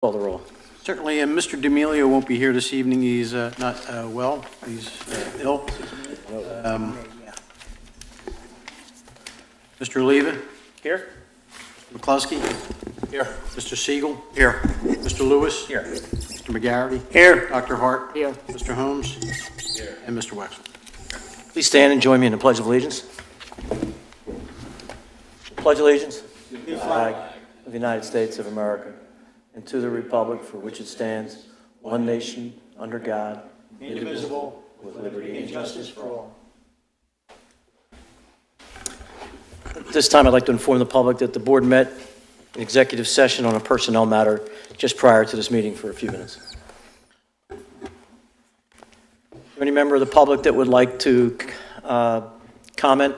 Call the roll. Certainly, and Mr. D'Amelio won't be here this evening. He's not well. He's ill. Mr. Oliva? Here. McCluskey? Here. Mr. Siegel? Here. Mr. Lewis? Here. Mr. McGarity? Here. Dr. Hart? Here. Mr. Holmes? Here. And Mr. Wexler. Please stand and join me in the Pledge of Allegiance. Pledge allegiance to the flag of the United States of America and to the republic for which it stands, one nation, under God, indivisible, with liberty and justice for all. At this time, I'd like to inform the public that the board met in executive session on a personnel matter just prior to this meeting for a few minutes. Is there any member of the public that would like to comment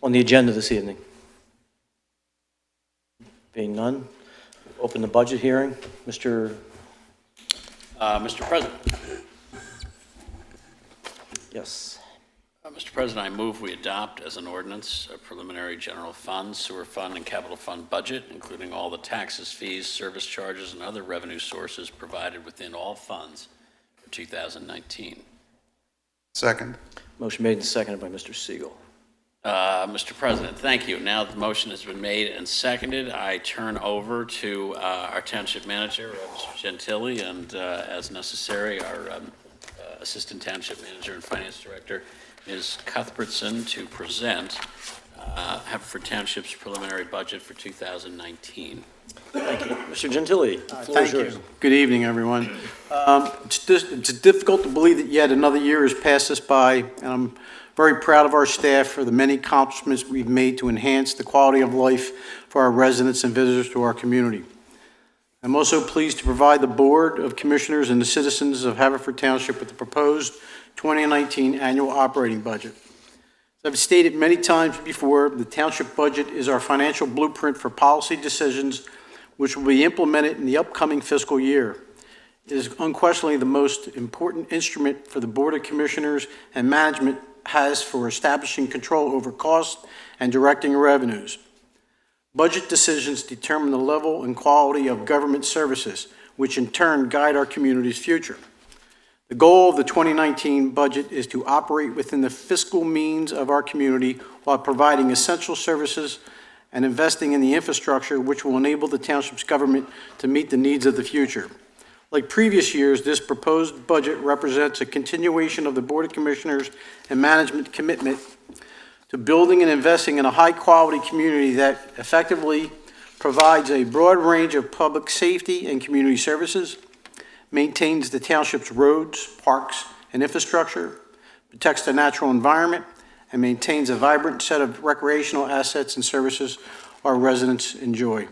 on the agenda this evening? Being none, open the budget hearing. Mr. President. Yes. Mr. President, I move we adopt as an ordinance a preliminary general fund, sewer fund, and capital fund budget, including all the taxes, fees, service charges, and other revenue sources provided within all funds for 2019. Second. Motion made and seconded by Mr. Siegel. Mr. President, thank you. Now the motion has been made and seconded. I turn over to our Township Manager, Mr. Gentili, and as necessary, our Assistant Township Manager and Finance Director, Ms. Cuthbertson, to present Haverford Township's preliminary budget for 2019. Thank you. Mr. Gentili, the floor is Thank yours. you. Good evening, everyone. It's difficult to believe that yet another year has passed us by, and I'm very proud of our staff for the many accomplishments we've made to enhance the quality of life for our residents and visitors to our community. I'm also pleased to provide the Board of Commissioners and the citizens of Haverford Township with the proposed 2019 annual operating budget. As I've stated many times before, the Township budget is our financial blueprint for policy decisions which will be implemented in the upcoming fiscal year. It is unquestionably the most important instrument for the Board of Commissioners and management has for establishing control over costs and directing revenues. Budget decisions determine the level and quality of government services, which in turn guide our community's future. The goal of the 2019 budget is to operate within the fiscal means of our community while providing essential services and investing in the infrastructure which will enable the township's government to meet the needs of the future. Like previous years, this proposed budget represents a continuation of the Board of Commissioners and management commitment to building and investing in a high-quality community that effectively provides a broad range of public safety and community services, maintains the township's roads, parks, and infrastructure, protects the natural environment, and maintains a vibrant set of recreational assets and services our residents enjoy.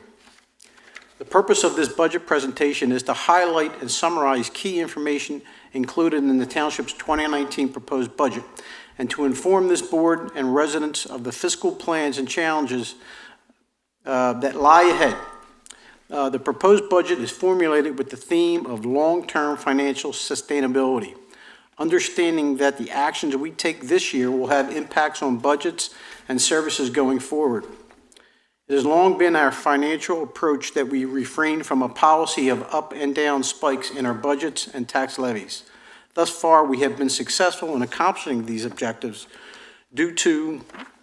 The purpose of this budget presentation is to highlight and summarize key information included in the Township's 2019 proposed budget and to inform this board and residents of the fiscal plans and challenges that lie ahead. The proposed budget is formulated with the theme of long-term financial sustainability, understanding that the actions we take this year will have impacts on budgets and services going forward. It has long been our financial approach that we refrain from a policy of up and down spikes in our budgets and tax levies. Thus far, we have been successful in accomplishing these objectives due to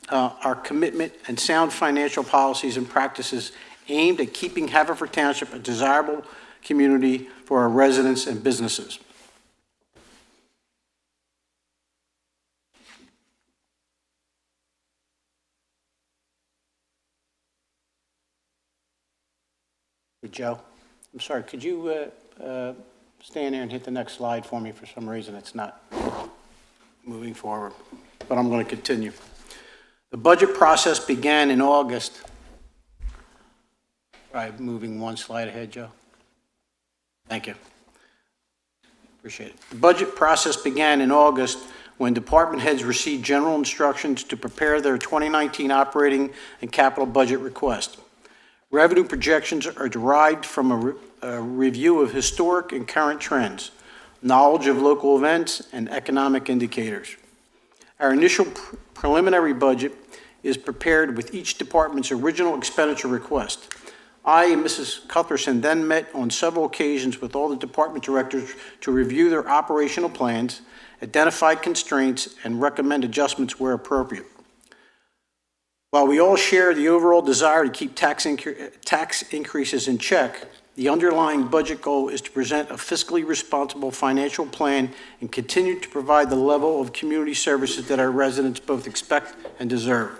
our commitment and sound financial policies and practices aimed at keeping Haverford Township a desirable community for our residents and businesses. Hey, Joe, I'm sorry, could you stand there and hit the next slide for me? For some reason, it's not moving forward, but I'm going to continue. The budget process began in August. Right, moving one slide ahead, Joe. Thank you. Appreciate it. The budget process began in August when department heads received general instructions to prepare their 2019 operating and capital budget request. Revenue projections are derived from a review of historic and current trends, knowledge of local events, and economic indicators. Our initial preliminary budget is prepared with each department's original expenditure request. I and Mrs. Cuthbertson then met on several occasions with all the department directors to review their operational plans, identify constraints, and recommend adjustments where appropriate. While we all share the overall desire to keep tax increases in check, the underlying budget goal is to present a fiscally responsible financial plan and continue to provide the level of community services that our residents both expect and deserve.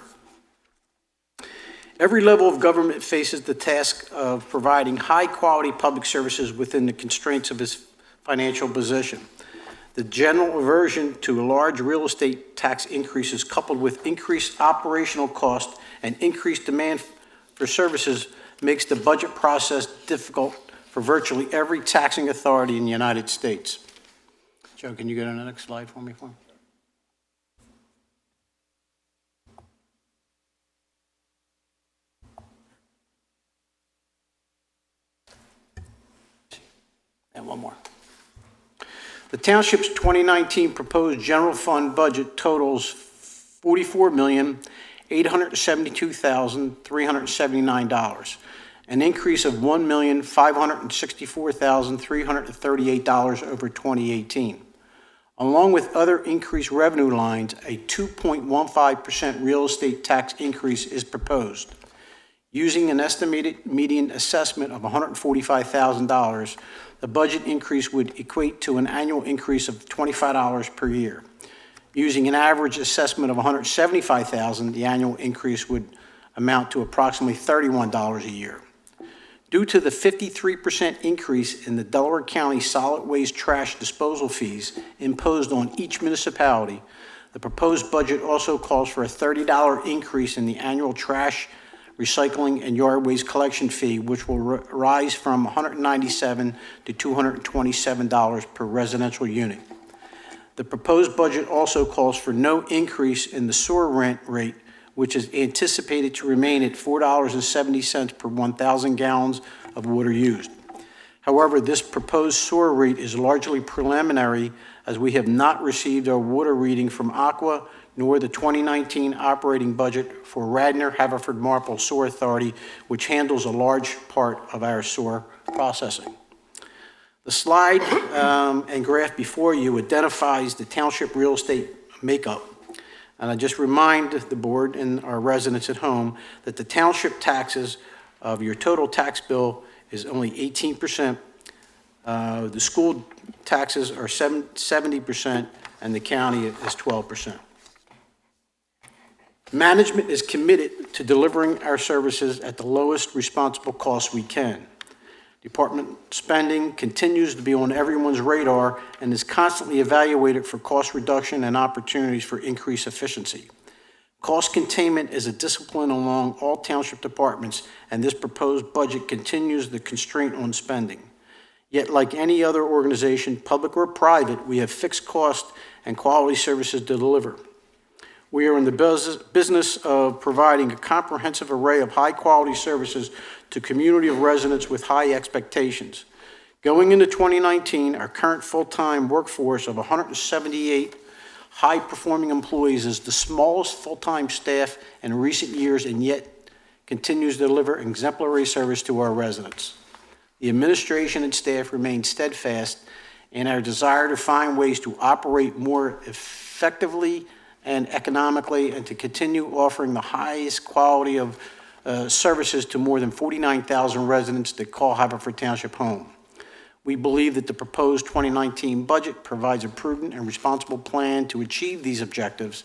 Every level of government faces the task of providing high-quality public services within the constraints of its financial position. The general aversion to large real estate tax increases coupled with increased operational cost and increased demand for services makes the budget process difficult for virtually every taxing authority in the United States. Joe, can you go to the next slide for me, please? And one more. The township's 2019 proposed general fund budget totals $44,872,379, an increase of $1,564,338 over 2018. Along with other increased revenue lines, a 2.15% real estate tax increase is proposed. Using an estimated median assessment of $145,000, the budget increase would equate to an annual increase of $25 per year. Using an average assessment of $175,000, the annual increase would amount to approximately $31 a year. Due to the 53% increase in the Delaware County solid waste trash disposal fees imposed on each municipality, the proposed budget also calls for a $30 increase in the annual trash, recycling, and yard waste collection fee, which will rise from $197 to $227 per residential unit. The proposed budget also calls for no increase in the sewer rent rate, which is anticipated to remain at $4.70 per 1,000 gallons of water used. However, this proposed sewer rate is largely preliminary, as we have not received our water reading from Aqua nor the 2019 operating budget for Radnor Haverford Marple Sewer Authority, which handles a large part of our sewer processing. The slide and graph before you identifies the township real estate makeup. And I just remind the board and our residents at home that the township taxes of your total tax bill is only 18%. The school taxes are 70%, and the county is 12%. Management is committed to delivering our services at the lowest responsible cost we can. Department spending continues to be on everyone's radar and is constantly evaluated for cost reduction and opportunities for increased efficiency. Cost containment is a discipline along all township departments, and this proposed budget continues the constraint on spending. Yet, like any other organization, public or private, we have fixed cost and quality services to deliver. We are in the business of providing a comprehensive array of high-quality services to a community of residents with high expectations. Going into 2019, our current full-time workforce of 178 high-performing employees is the smallest full-time staff in recent years, and yet continues to deliver exemplary service to our residents. The administration and staff remain steadfast in our desire to find ways to operate more effectively and economically, and to continue offering the highest quality of services to more than 49,000 residents that call Haverford Township home. We believe that the proposed 2019 budget provides a prudent and responsible plan to achieve these objectives,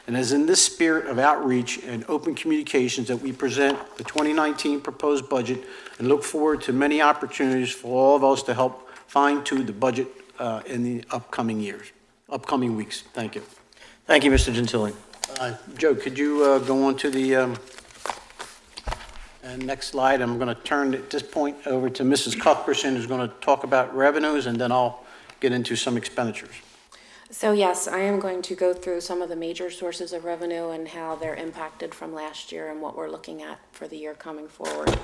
and it is in this spirit of outreach and open communications that we present the 2019 proposed budget and look forward to many opportunities for all of us to help fine-tune the budget in the upcoming weeks. Thank you. Thank you, Mr. Gentili. Joe, could you go on to the next slide? I'm going to turn at this point over to Mrs. Cuthbertson, who's going to talk about revenues, and then I'll get into some expenditures. So yes, I am going to go through some of the major sources of revenue and how they're impacted from last year and what we're looking at for the year coming forward.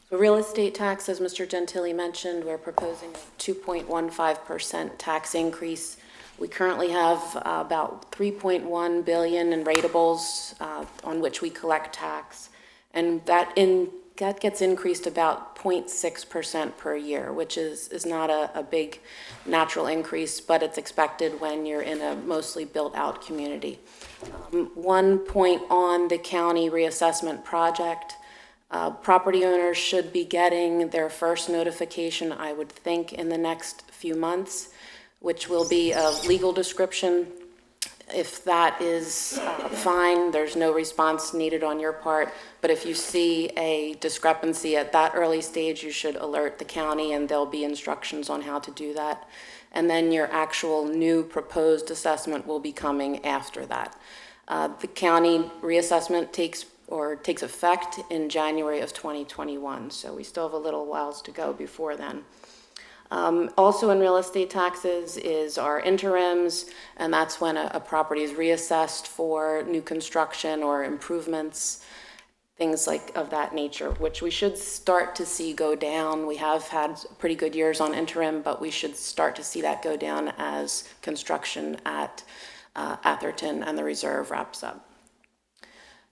So real estate tax, as Mr. Gentili mentioned, we're proposing a 2.15% tax increase. We currently have about $3.1 billion in rateables on which we collect tax, and that in that gets increased about 0.6% per year, which is not a big natural increase, but it's expected when you're in a mostly built-out community. 1 point on the county reassessment project. Property owners should be getting their first notification, I would think, in the next few months, which will be a legal description. If that is fine, there's no response needed on your part. But if you see a discrepancy at that early stage, you should alert the county, and there'll be instructions on how to do that. And then your actual new proposed assessment will be coming after that. The county reassessment takes effect in January of 2021, so we still have a little whiles to go before then. Also in real estate taxes is our interims, and that's when a property is reassessed for new construction or improvements, things like of that nature, which we should start to see go down. We have had pretty good years on interim, but we should start to see that go down as construction at Atherton and the Reserve wraps up.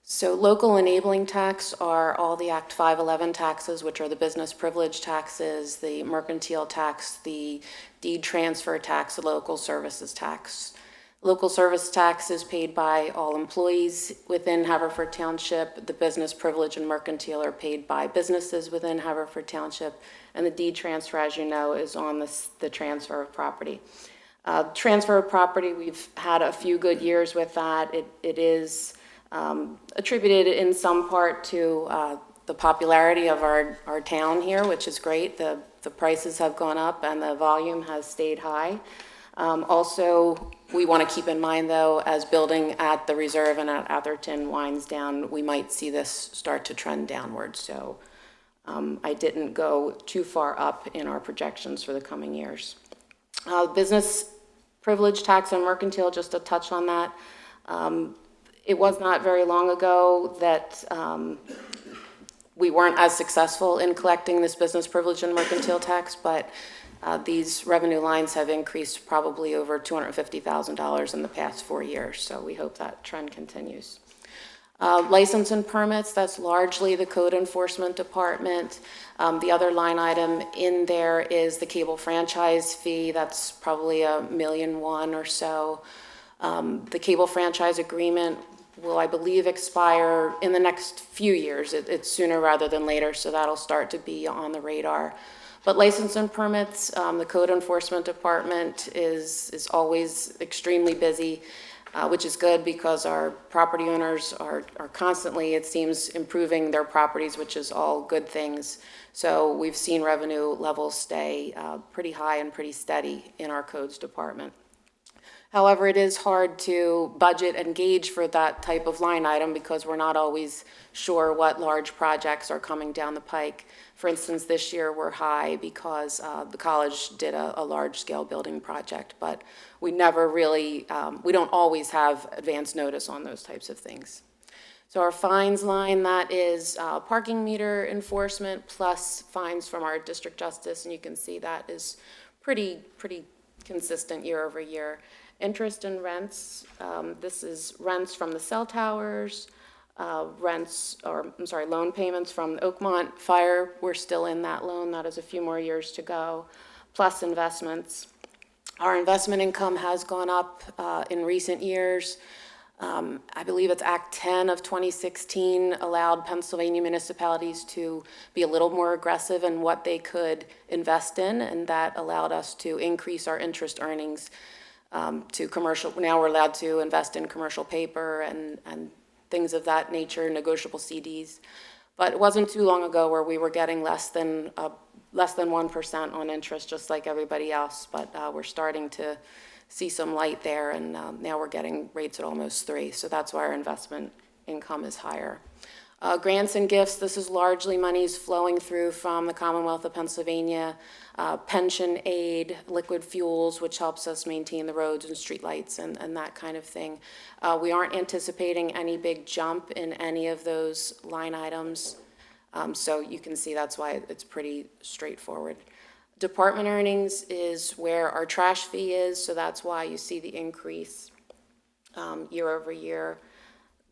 So local enabling tax are all the Act 511 taxes, which are the business privilege taxes, the mercantile tax, the deed transfer tax, the local services tax. Local service tax is paid by all employees within Haverford Township. The business privilege and mercantile are paid by businesses within Haverford Township. And the deed transfer, as you know, is on the transfer of property. Transfer of property, we've had a few good years with that. It is attributed in some part to the popularity of our town here, which is great. The prices have gone up and the volume has stayed high. Also, we want to keep in mind, though, as building at the Reserve and at Atherton winds down, we might see this start to trend downward. So I didn't go too far up in our projections for the coming years. Business privilege tax and mercantile, just to touch on that. It was not very long ago that we weren't as successful in collecting this business privilege and mercantile tax, but these revenue lines have increased probably over $250,000 in the past 4 years, so we hope that trend continues. License and permits, that's largely the code enforcement department. The other line item in there is the cable franchise fee. That's probably $1.1 million or so. The cable franchise agreement will, I believe, expire in the next few years. It's sooner rather than later, so that'll start to be on the radar. But license and permits, the code enforcement department is always extremely busy, which is good because our property owners are constantly, it seems, improving their properties, which is all good things. So we've seen revenue levels stay pretty high and pretty steady in our codes department. However, it is hard to budget and gauge for that type of line item because we're not always sure what large projects are coming down the pike. For instance, this year we're high because the college did a large-scale building project, but we never really, we don't always have advance notice on those types of things. So our fines line, that is parking meter enforcement plus fines from our district justice, and you can see that is pretty consistent year over year. Interest and rents, this is rents from the cell towers, loan payments from Oakmont Fire. We're still in that loan. That is a few more years to go, plus investments. Our investment income has gone up in recent years. I believe it's Act 10 of 2016 allowed Pennsylvania municipalities to be a little more aggressive in what they could invest in, and that allowed us to increase our interest earnings to commercial. Now we're allowed to invest in commercial paper and things of that nature, negotiable CDs. But it wasn't too long ago where we were getting less than 1% on interest, just like everybody else. But we're starting to see some light there, and now we're getting rates at almost 3%. So that's why our investment income is higher. Grants and gifts, this is largely monies flowing through from the Commonwealth of Pennsylvania, pension aid, liquid fuels, which helps us maintain the roads and streetlights and that kind of thing. We aren't anticipating any big jump in any of those line items, so you can see that's why it's pretty straightforward. Department earnings is where our trash fee is, so that's why you see the increase year over year.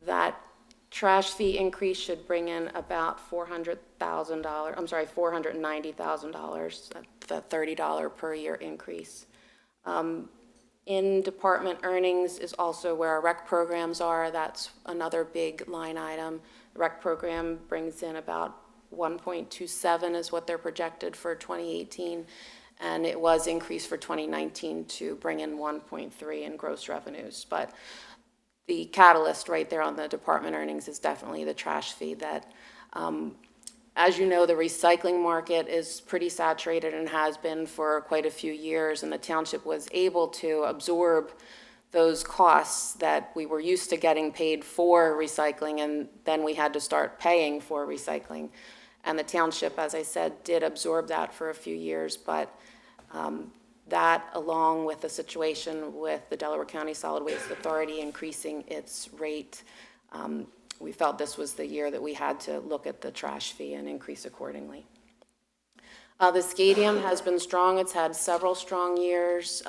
That Trash fee increase should bring in about $400,000, I'm sorry, $490,000, the $30 per year increase. In department earnings is also where our rec programs are. That's another big line item. The rec program brings in about 1.27 is what they're projected for 2018, and it was increased for 2019 to bring in 1.3 in gross revenues. But the catalyst right there on the department earnings is definitely the trash fee that, as you know, the recycling market is pretty saturated and has been for quite a few years, and the township was able to absorb those costs that we were used to getting paid for recycling, and then we had to start paying for recycling. And the township, as I said, did absorb that for a few years, but that, along with the situation with the Delaware County Solid Waste Authority increasing its rate, we felt this was the year that we had to look at the trash fee and increase accordingly. The stadium has been strong. It's had several strong years,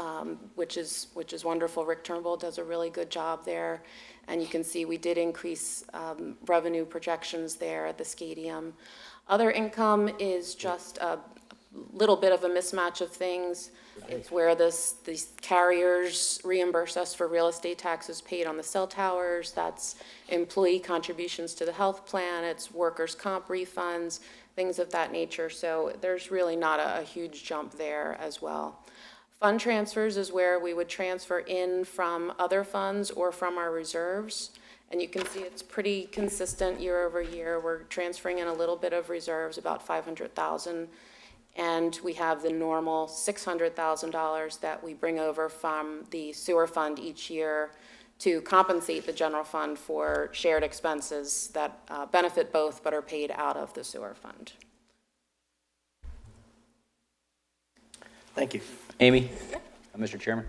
which is wonderful. Rick Turnbull does a really good job there. And you can see we did increase revenue projections there at the stadium. Other income is just a little bit of a mismatch of things. It's where these carriers reimburse us for real estate taxes paid on the cell towers. That's employee contributions to the health plan. It's workers' comp refunds, things of that nature. So there's really not a huge jump there as well. Fund transfers is where we would transfer in from other funds or from our reserves. And you can see it's pretty consistent year over year. We're transferring in a little bit of reserves, about $500,000. And we have the normal $600,000 that we bring over from the sewer fund each year to compensate the general fund for shared expenses that benefit both but are paid out of the sewer fund. Thank you. Amy? Mr. Chairman?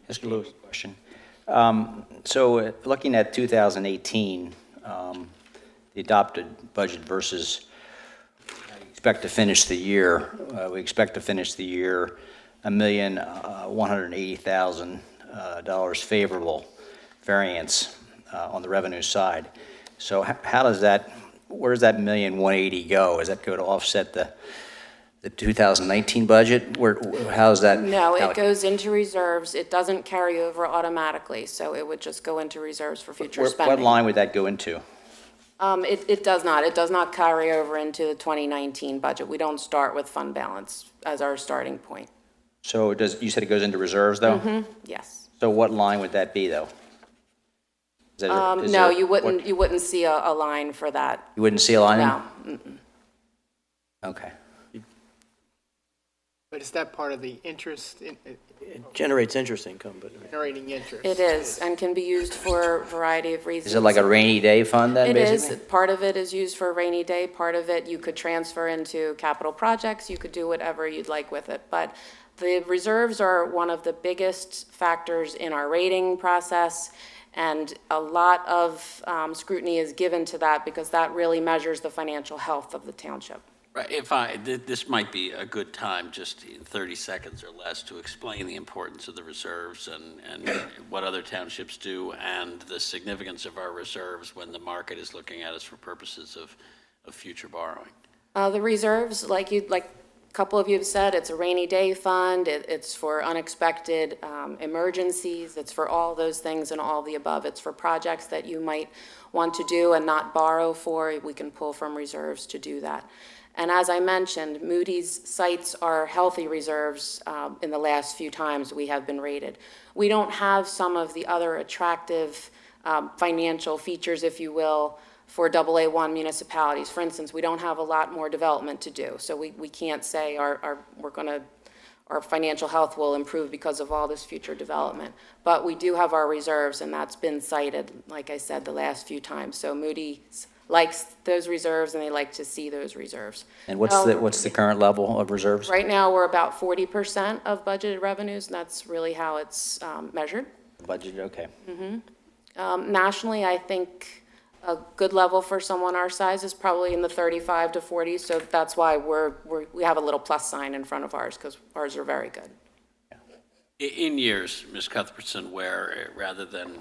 Mr. Lewis, question. So looking at 2018, the adopted budget versus expect to finish the year, we expect to finish the year $1,180,000 favorable variance on the revenue side. So how does that, where does that $1,180,000 go? Is that going to offset the 2019 budget? How is that? No, it goes into reserves. It doesn't carry over automatically, so it would just go into reserves for future spending. What line would that go into? It does not. It does not carry over into the 2019 budget. We don't start with fund balance as our starting point. So you said it goes into reserves, though? Mm-hmm. Yes. So what line would that be, though? No, you wouldn't see a line for that. You wouldn't see a line? No. Mm-mm. Okay. But is that part of the interest, It generates interest income, but generating interest? It is, and can be used for a variety of reasons. Is it like a rainy day fund then, It basically? is. Part of it is used for a rainy day. Part of it you could transfer into capital projects. You could do whatever you'd like with it. But the reserves are one of the biggest factors in our rating process, and a lot of scrutiny is given to that because that really measures the financial health of the township. Right, this might be a good time, just in 30 seconds or less, to explain the importance of the reserves and what other townships do and the significance of our reserves when the market is looking at us for purposes of future borrowing. The reserves, like a couple of you have said, it's a rainy day fund. It's for unexpected emergencies. It's for all those things and all the above. It's for projects that you might want to do and not borrow for. We can pull from reserves to do that. And as I mentioned, Moody's cites our healthy reserves in the last few times we have been rated. We don't have some of the other attractive financial features, if you will, for AA1 municipalities. For instance, we don't have a lot more development to do, so we can't say our financial health will improve because of all this future development. But we do have our reserves, and that's been cited, like I said, the last few times. So Moody's likes those reserves, and they like to see those reserves. And what's the current level of reserves? Right now, we're about 40% of budgeted revenues, and that's really how it's measured. Budget, okay. Nationally, I think a good level for someone our size is probably in the 35 to 40, so that's why we have a little plus sign in front of ours, because ours are very good. In years, Ms. Cuthbertson, where rather than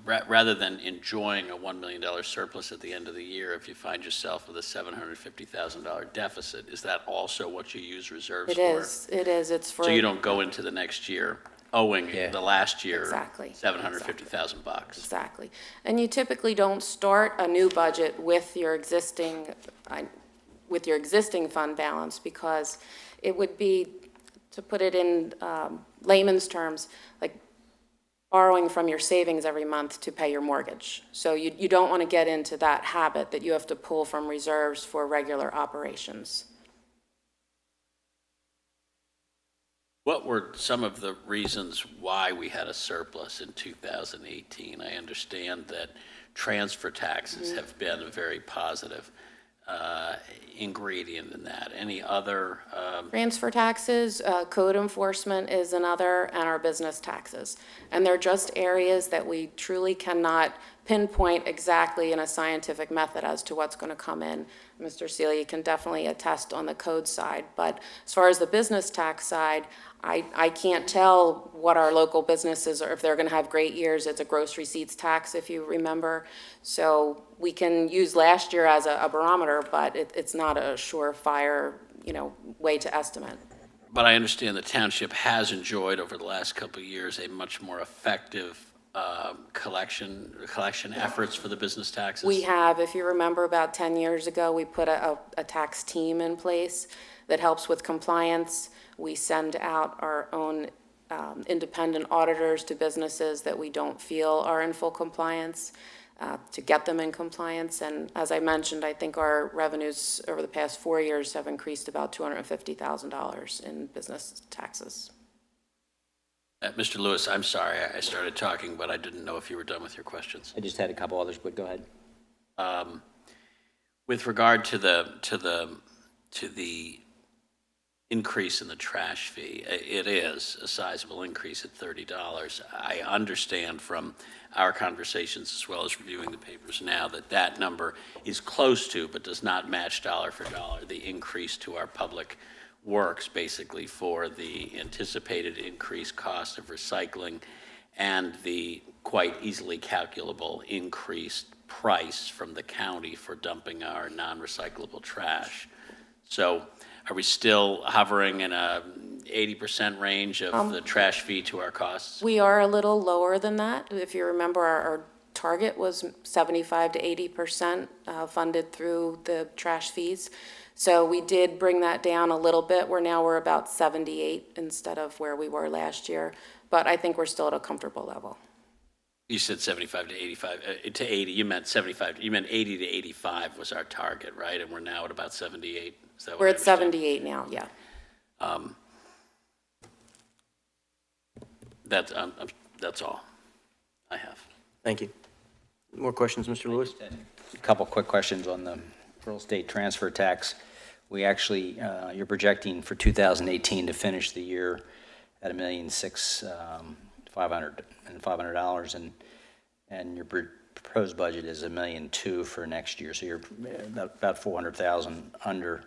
rather than enjoying a $1 million surplus at the end of the year, if you find yourself with a $750,000 deficit, is that also what you use reserves for? It is, it's for. So you don't go into the next year owing Yeah. the last year Exactly. $750,000. Exactly. And you typically don't start a new budget with your existing fund balance, because it would be, to put it in layman's terms, like borrowing from your savings every month to pay your mortgage. So you don't want to get into that habit that you have to pull from reserves for regular operations. What were some of the reasons why we had a surplus in 2018? I understand that transfer taxes have been a very positive ingredient in that. Any other? Transfer taxes, code enforcement is another, and our business taxes. And they're just areas that we truly cannot pinpoint exactly in a scientific method as to what's going to come in. Mr. Seeley can definitely attest on the code side, but as far as the business tax side, I can't tell what our local businesses are, if they're going to have great years. It's a gross receipts tax, if you remember. So we can use last year as a barometer, but it's not a surefire, way to estimate. But I understand the township has enjoyed over the last couple of years a much more effective collection efforts for the business taxes. We have, if you remember, about 10 years ago, we put a tax team in place that helps with compliance. We send out our own independent auditors to businesses that we don't feel are in full compliance, to get them in compliance. And as I mentioned, I think our revenues over the past 4 years have increased about $250,000 in business taxes. Mr. Lewis, I'm sorry, I started talking, but I didn't know if you were done with your questions. I just had a couple others, but go ahead. With regard to the increase in the trash fee, it is a sizable increase at $30. I understand from our conversations as well as reviewing the papers now that number is close to, but does not match dollar for dollar, the increase to our public works, basically, for the anticipated increased cost of recycling and the quite easily calculable increased price from the county for dumping our non-recyclable trash. So are we still hovering in a 80% range of the trash fee to our costs? We are a little lower than that. If you remember, our target was 75 to 80% funded through the trash fees. So we did bring that down a little bit. We're about 78 instead of where we were last year. But I think we're still at a comfortable level. You said 75 to 85, to 80, you meant 75, you meant 80 to 85 was our target, right? And we're now at about 78? Is that what We're I at understand? 78 now, yeah. That's all I have. Thank you. More questions, Mr. Lewis? A couple quick questions on the real estate transfer tax. We actually, you're projecting for 2018 to finish the year at $1,650,500, and your proposed budget is $1.2 million for next year. So you're about $400,000 under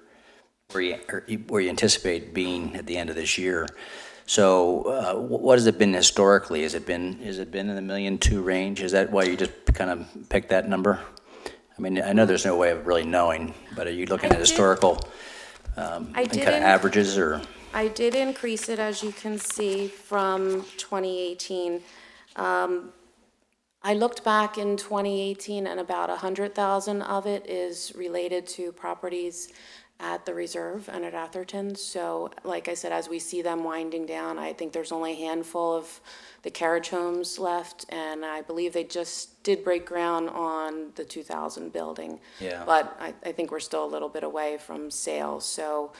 where you anticipate being at the end of this year. So what has it been historically? Has it been in the $1.2 million range? Is that why you just kind of picked that number? I mean, I know there's no way of really knowing, but are you looking at historical kind of averages, or? I did increase it, as you can see, from 2018. I looked back in 2018, and about 100,000 of it is related to properties at the Reserve and at Atherton. So, like I said, as we see them winding down, I think there's only a handful of the carriage homes left, and I believe they just did break ground on the 2000 building. Yeah. But I think we're still a little bit away from sales. So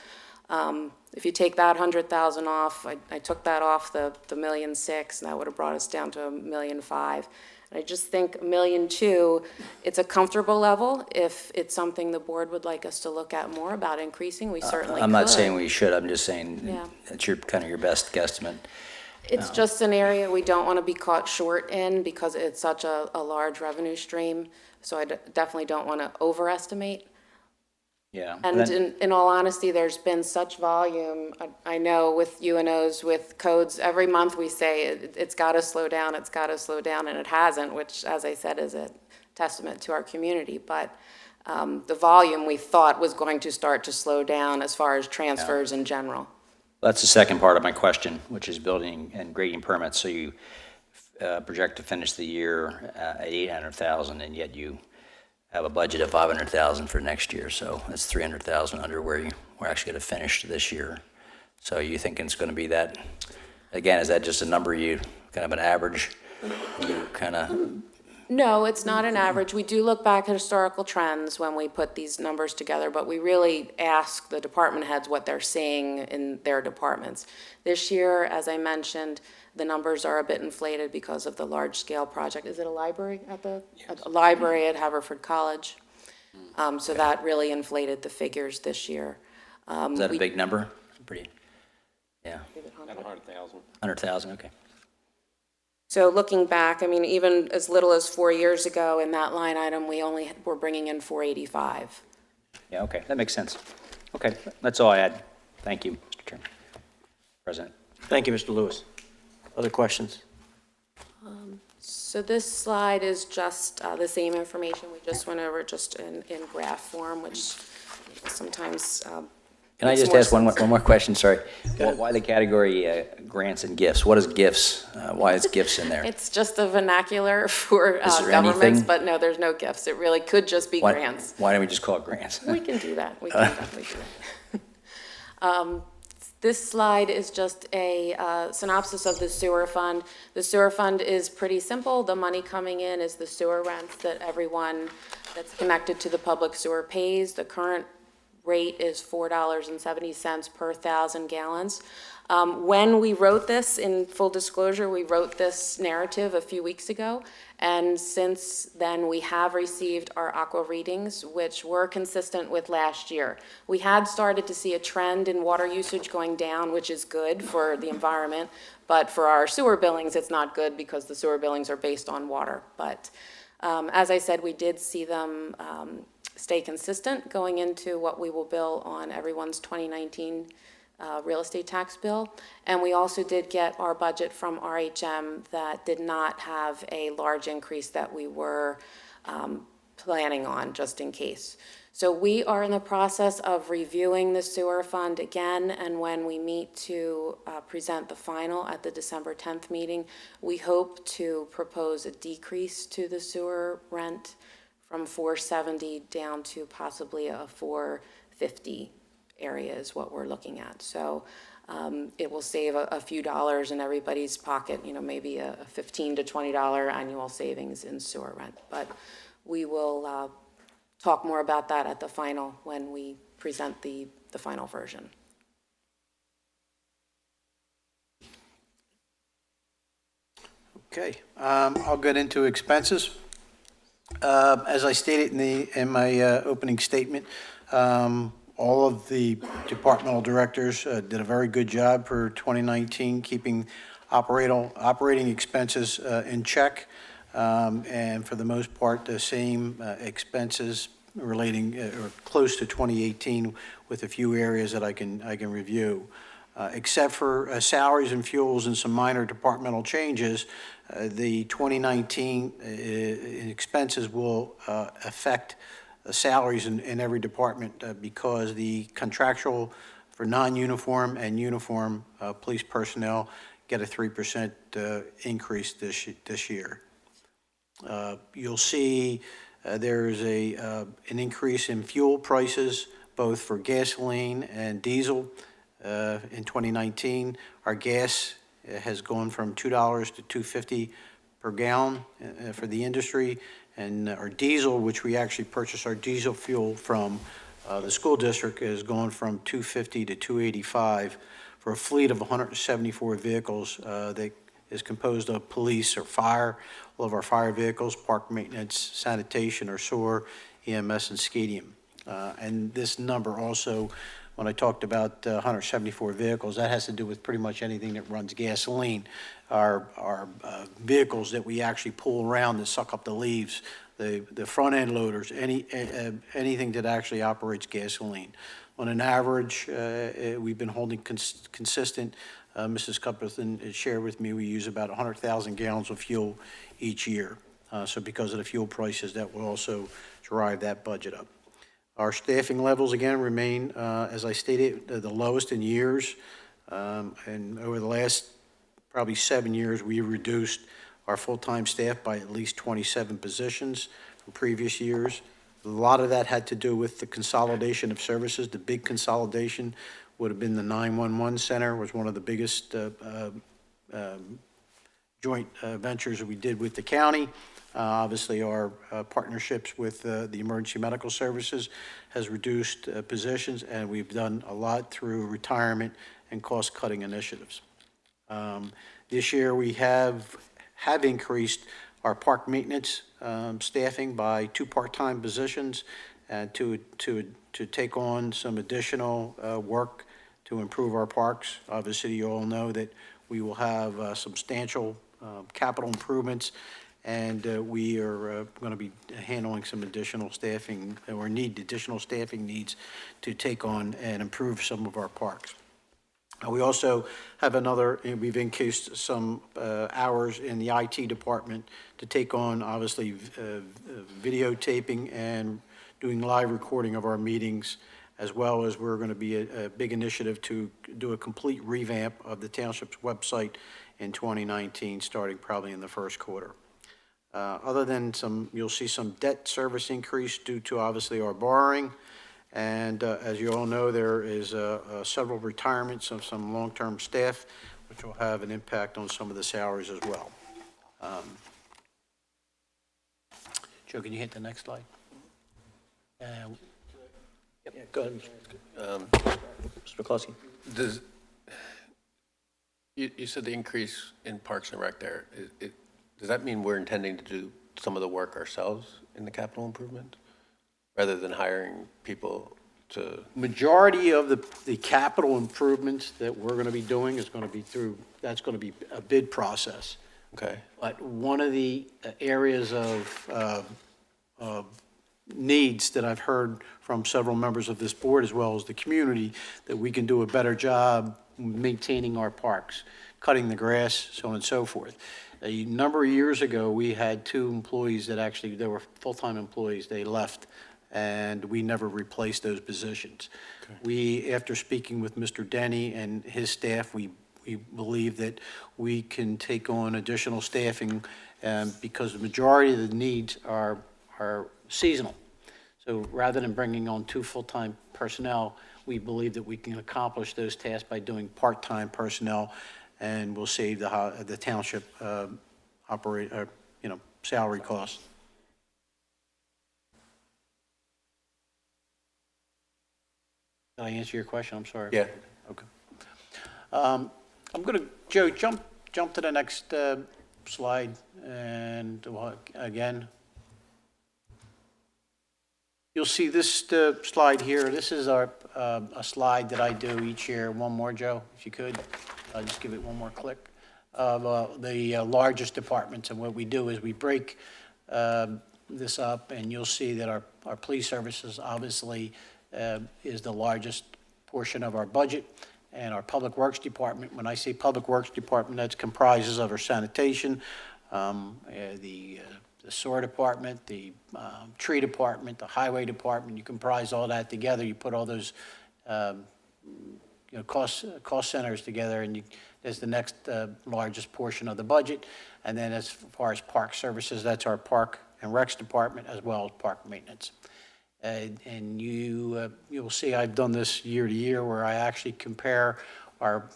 if you take that 100,000 off, I took that off the $1.6 million, and that would have brought us down to $1.5 million. I just think $1.2 million, it's a comfortable level. If it's something the board would like us to look at more about increasing, we certainly could. I'm not saying we should, I'm just saying Yeah. that's kind of your best guesstimate. It's just an area we don't want to be caught short in because it's such a large revenue stream. So I definitely don't want to overestimate. Yeah. And then- in all honesty, there's been such volume. I know with UNOs, with codes, every month we say it's got to slow down, it's got to slow down, and it hasn't, which, as I said, is a testament to our community. But the volume we thought was going to start to slow down as far as transfers in general. That's the second part of my question, which is building and grading permits. So you project to finish the year at 800,000, and yet you have a budget of 500,000 for next year. So that's 300,000 under where we're actually going to finish this year. So you thinking it's going to be that? Again, is that just a number, you kind of an average? You kind of. No, it's not an average. We do look back at historical trends when we put these numbers together, but we really ask the department heads what they're seeing in their departments. This year, as I mentioned, the numbers are a bit inflated because of the large-scale project. Is it a library a library at Haverford College? So that really inflated the figures this year. Is that a big number? Pretty, yeah. 100,000. 100,000, okay. So looking back, I mean, even as little as 4 years ago in that line item, we only were bringing in 485. Yeah, okay, that makes sense. Okay, that's all I had. Thank you, Mr. Chairman. President. Thank you, Mr. Lewis. Other questions? So this slide is just the same information we just went over, just in graph form, which sometimes Can I makes just more ask one sense. more question? Sorry. Why the category grants and gifts? What is gifts? Why is gifts in there? It's just a vernacular for Is there governments, anything? but no, there's no gifts. It really could just be grants. Why don't we just call it grants? We can do that. We can definitely do that. This slide is just a synopsis of the sewer fund. The sewer fund is pretty simple. The money coming in is the sewer rents that everyone that's connected to the public sewer pays. The current rate is $4.70 per 1,000 gallons. When we wrote this, in full disclosure, we wrote this narrative a few weeks ago, and since then we have received our aqua readings, which were consistent with last year. We had started to see a trend in water usage going down, which is good for the environment, but for our sewer billings, it's not good because the sewer billings are based on water. But as I said, we did see them stay consistent going into what we will bill on everyone's 2019 real estate tax bill. And we also did get our budget from RHM that did not have a large increase that we were planning on, just in case. So we are in the process of reviewing the sewer fund again, and when we meet to present the final at the December 10th meeting, we hope to propose a decrease to the sewer rent from 470 down to possibly a 450 area is what we're looking at. So it will save a few dollars in everybody's pocket, you know, maybe a $15 to $20 annual savings in sewer rent. But we will talk more about that at the final when we present the final version. Okay, I'll get into expenses. As I stated in my opening statement, all of the departmental directors did a very good job for 2019, keeping operating expenses in check, and for the most part, the same expenses relating or close to 2018, with a few areas that I can review. Except for salaries and fuels and some minor departmental changes, the 2019 expenses will affect salaries in every department because the contractual for non-uniform and uniform police personnel get a 3% increase this year. You'll see there's an increase in fuel prices, both for gasoline and diesel. In 2019, our gas has gone from $2 to $2.50 per gallon for the industry, and our diesel, which we actually purchase our diesel fuel from the school district, has gone from $2.50 to $2.85 for a fleet of 174 vehicles that is composed of police or fire, all of our fire vehicles, park maintenance, sanitation, or SOAR, EMS, and SCADIUM. And this number also, when I talked about 174 vehicles, that has to do with pretty much anything that runs gasoline. Our vehicles that we actually pull around that suck up the leaves, the front-end loaders, anything that actually operates gasoline. On an average, we've been holding consistent. Mrs. Cupperton shared with me, we use about 100,000 gallons of fuel each year. So because of the fuel prices, that will also drive that budget up. Our staffing levels, again, remain, as I stated, the lowest in years. And over the last probably 7 years, we reduced our full-time staff by at least 27 positions from previous years. A lot of that had to do with the consolidation of services. The big consolidation would have been the 911 center, was one of the biggest joint ventures that we did with the county. Obviously, our partnerships with the emergency medical services has reduced positions, and we've done a lot through retirement and cost-cutting initiatives. This year, we have increased our park maintenance staffing by 2 part-time positions to take on some additional work to improve our parks. Obviously, you all know that we will have substantial capital improvements, and we are going to be handling some additional staffing, or need additional staffing needs to take on and improve some of our parks. We also have we've increased some hours in the IT department to take on, obviously, videotaping and doing live recording of our meetings, as well as we're going to be a big initiative to do a complete revamp of the township's website in 2019, starting probably in the first quarter. Other than you'll see some debt service increase due to, obviously, our borrowing. And as you all know, there is several retirements of some long-term staff, which will have an impact on some of the salaries as well. Joe, can you hit the next slide? Yeah, go ahead. Mr. McCluskey. You said the increase in Parks and Rec there. Does that mean we're intending to do some of the work ourselves in the capital improvement, rather than hiring people to? Majority of the capital improvements that we're going to be doing is going to be that's going to be a bid process. Okay. But one of the areas of needs that I've heard from several members of this board, as well as the community, that we can do a better job maintaining our parks, cutting the grass, so on and so forth. A number of years ago, we had 2 employees they were full-time employees. They left, and we never replaced those positions. Okay. After speaking with Mr. Denny and his staff, we believe that we can take on additional staffing because the majority of the needs are seasonal. So rather than bringing on 2 full-time personnel, we believe that we can accomplish those tasks by doing part-time personnel, and we'll save the township salary costs. Did I answer your question? I'm sorry. Yeah. Okay. I'm going to, Joe, jump to the next slide, and again, you'll see this slide here. This is a slide that I do each year. One more, Joe, if you could. Just give it one more click. Of the largest departments, and what we do is we break this up, and you'll see that our police services obviously is the largest portion of our budget, and our public works department. When I say public works department, that comprises of our sanitation, the sewer department, the tree department, the highway department. You comprise all that together. You put all those cost centers together, and there's the next largest portion of the budget. And then as far as park services, that's our park and recs department, as well as park maintenance. And you'll see I've done this year to year, where I actually compare our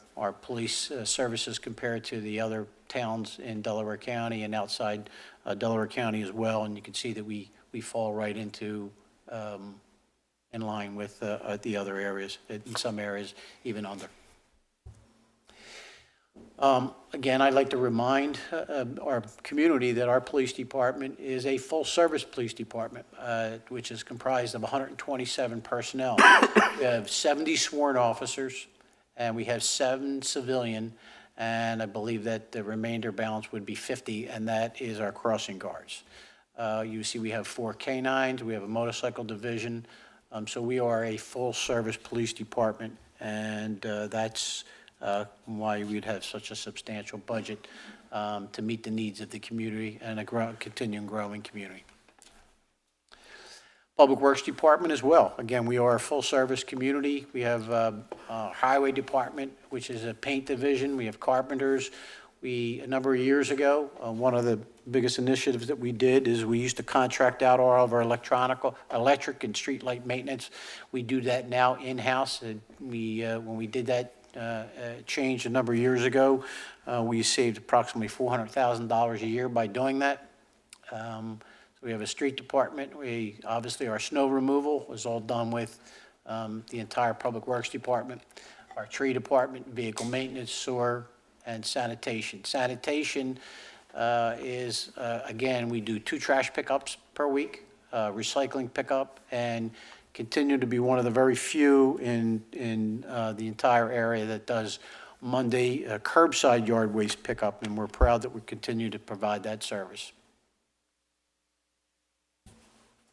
police services compared to the other towns in Delaware County and outside Delaware County as well. And you can see that we fall right into in line with the other areas, in some areas even under. Again, I'd like to remind our community that our police department is a full-service police department, which is comprised of 127 personnel. We have 70 sworn officers, and we have 7 civilian, and I believe that the remainder balance would be 50, and that is our crossing guards. You see we have 4 canines, we have a motorcycle division. So we are a full-service police department, and that's why we'd have such a substantial budget to meet the needs of the community and a continuing growing community. Public Works Department as well. Again, we are a full-service community. We have a Highway Department, which is a paint division. We have carpenters. A number of years ago, one of the biggest initiatives that we did is we used to contract out all of our electric and street light maintenance. We do that now in-house. When we did that change a number of years ago, we saved approximately $400,000 a year by doing that. So we have a street department. Obviously, our snow removal was all done with the entire Public Works Department. Our tree department, vehicle maintenance, sewer, and sanitation. Sanitation is, again, we do 2 trash pickups per week, recycling pickup, and continue to be one of the very few in the entire area that does Monday curbside yard waste pickup, and we're proud that we continue to provide that service.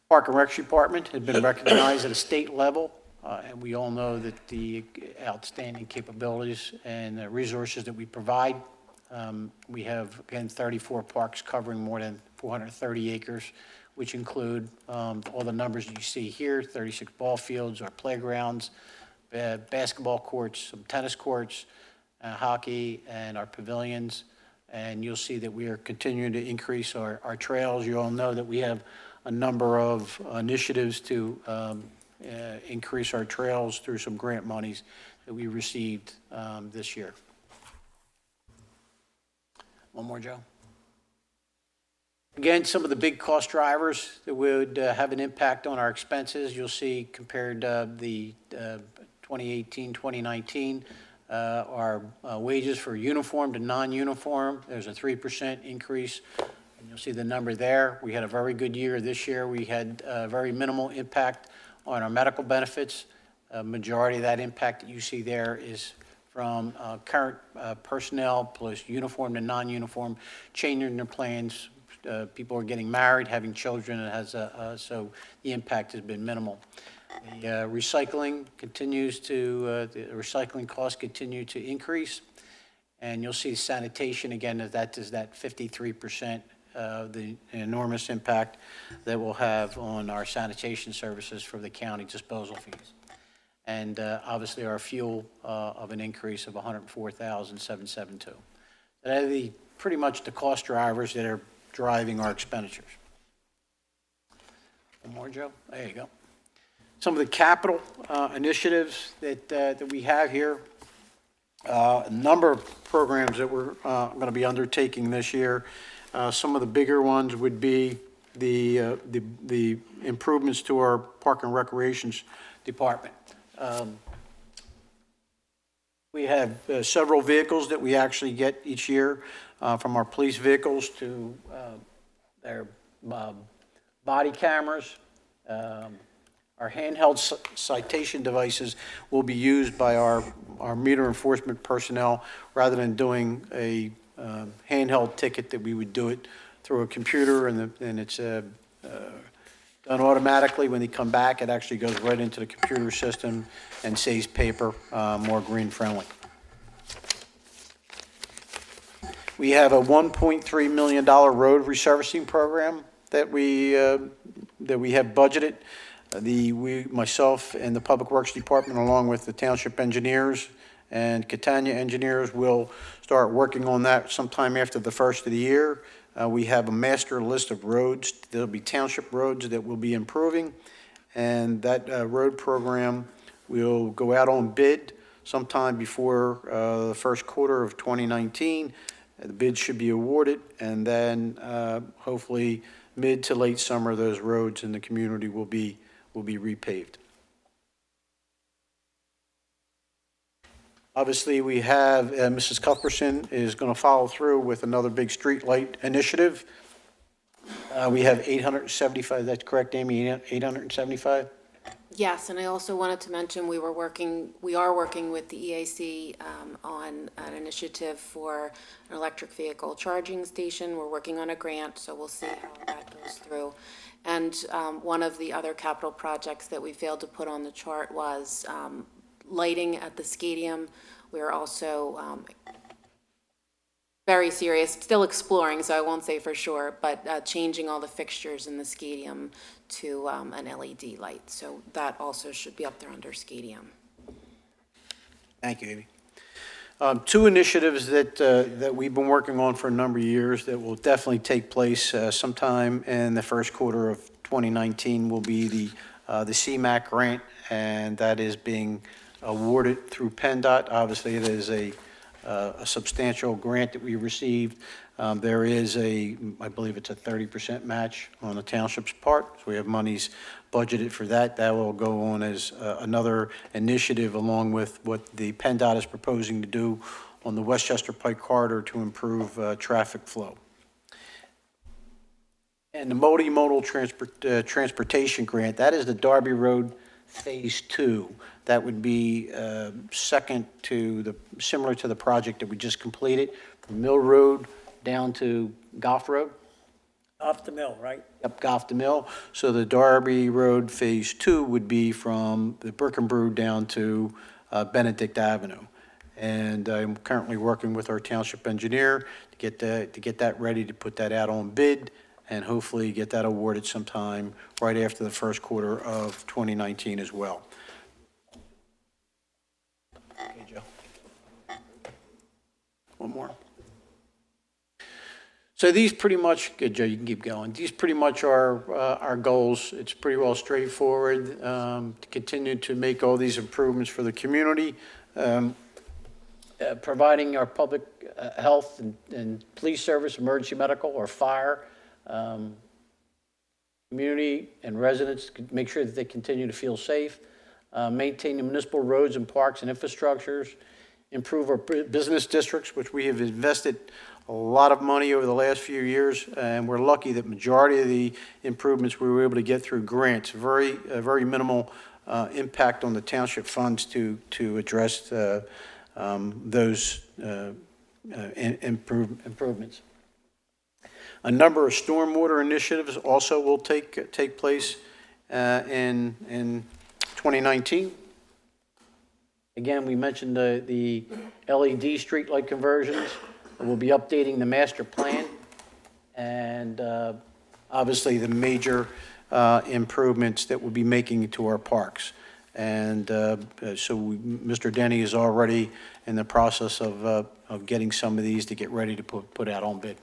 Park and Rec Department has been recognized at a state level, and we all know that the outstanding capabilities and resources that we provide. We have, again, 34 parks covering more than 430 acres, which include all the numbers you see here, 36 ball fields, our playgrounds, basketball courts, some tennis courts, hockey, and our pavilions. And you'll see that we are continuing to increase our trails. You all know that we have a number of initiatives to increase our trails through some grant monies that we received this year. One more, Joe. Again, some of the big cost drivers that would have an impact on our expenses, you'll see compared to the 2018, 2019, our wages for uniform to non-uniform, there's a 3% increase. And you'll see the number there. We had a very good year this year. We had very minimal impact on our medical benefits. A majority of that impact that you see there is from current personnel plus uniform to non-uniform, changing their plans. People are getting married, having children, and so the impact has been minimal. The recycling continues to, the recycling costs continue to increase. And you'll see sanitation, again, that is that 53%, the enormous impact that we'll have on our sanitation services for the county disposal fees. And obviously our fuel of an increase of $104,772. That are pretty much the cost drivers that are driving our expenditures. One more, Joe? There you go. Some of the capital initiatives that we have here, a number of programs that we're going to be undertaking this year. Some of the bigger ones would be the improvements to our Park and Recreations Department. We have several vehicles that we actually get each year from our police vehicles to their body cameras. Our handheld citation devices will be used by our meter enforcement personnel rather than doing a handheld ticket that we would do it through a computer and it's done automatically. When they come back, it actually goes right into the computer system and saves paper, more green friendly. We have a $1.3 million road resurfacing program that we have budgeted. Myself and the Public Works Department, along with the township engineers and Catania engineers, will start working on that sometime after the first of the year. We have a master list of roads. There'll be township roads that we'll be improving, and that road program will go out on bid sometime before the first quarter of 2019. The bid should be awarded, and then hopefully mid to late summer, those roads in the community will be repaved. Obviously, we have Mrs. Cuthbertson is going to follow through with another big street light initiative. We have 875, that's correct, Amy, 875? Yes, and I also wanted to mention we are working with the EAC on an initiative for an electric vehicle charging station. We're working on a grant, so we'll see how that goes. goes through. And one of the other capital projects that we failed to put on the chart was lighting at the stadium. We're also very serious, still exploring, so I won't say for sure, but changing all the fixtures in the stadium to an LED light. So that also should be up there under stadium. Thank you, Amy. Two initiatives that we've been working on for a number of years that will definitely take place sometime in the first quarter of 2019 will be the CMAQ grant, and that is being awarded through PennDOT. Obviously, it is a substantial grant that we received. There is I believe it's a 30% match on the township's part, so we have monies budgeted for that. That will go on as another initiative along with what the PennDOT is proposing to do on the Westchester Pike corridor to improve traffic flow. And the multimodal transportation grant, that is the Darby Road Phase 2. That would be similar to the project that we just completed, from Mill Road down to Goff Road. Off the mill, right? Up Goff to Mill. So the Darby Road Phase 2 would be from the Birkenbrew down to Benedict Avenue. And I'm currently working with our township engineer to get that ready, to put that out on bid, and hopefully get that awarded sometime right after the first quarter of 2019 as well. Okay, Joe. One more. So these pretty much, good, Joe, you can keep going. These pretty much are our goals. It's pretty well straightforward to continue to make all these improvements for the community, providing our public health and police service, emergency medical or fire, community and residents, make sure that they continue to feel safe, maintain the municipal roads and parks and infrastructures, improve our business districts, which we have invested a lot of money over the last few years, and we're lucky that majority of the improvements we were able to get through grants. Very minimal impact on the township funds to address those improvements. A number of stormwater initiatives also will take place in 2019. Again, we mentioned the LED streetlight conversions. We'll be updating the master plan and obviously the major improvements that we'll be making to our parks. And Mr. Denny is already in the process of getting some of these to get ready to put out on bid.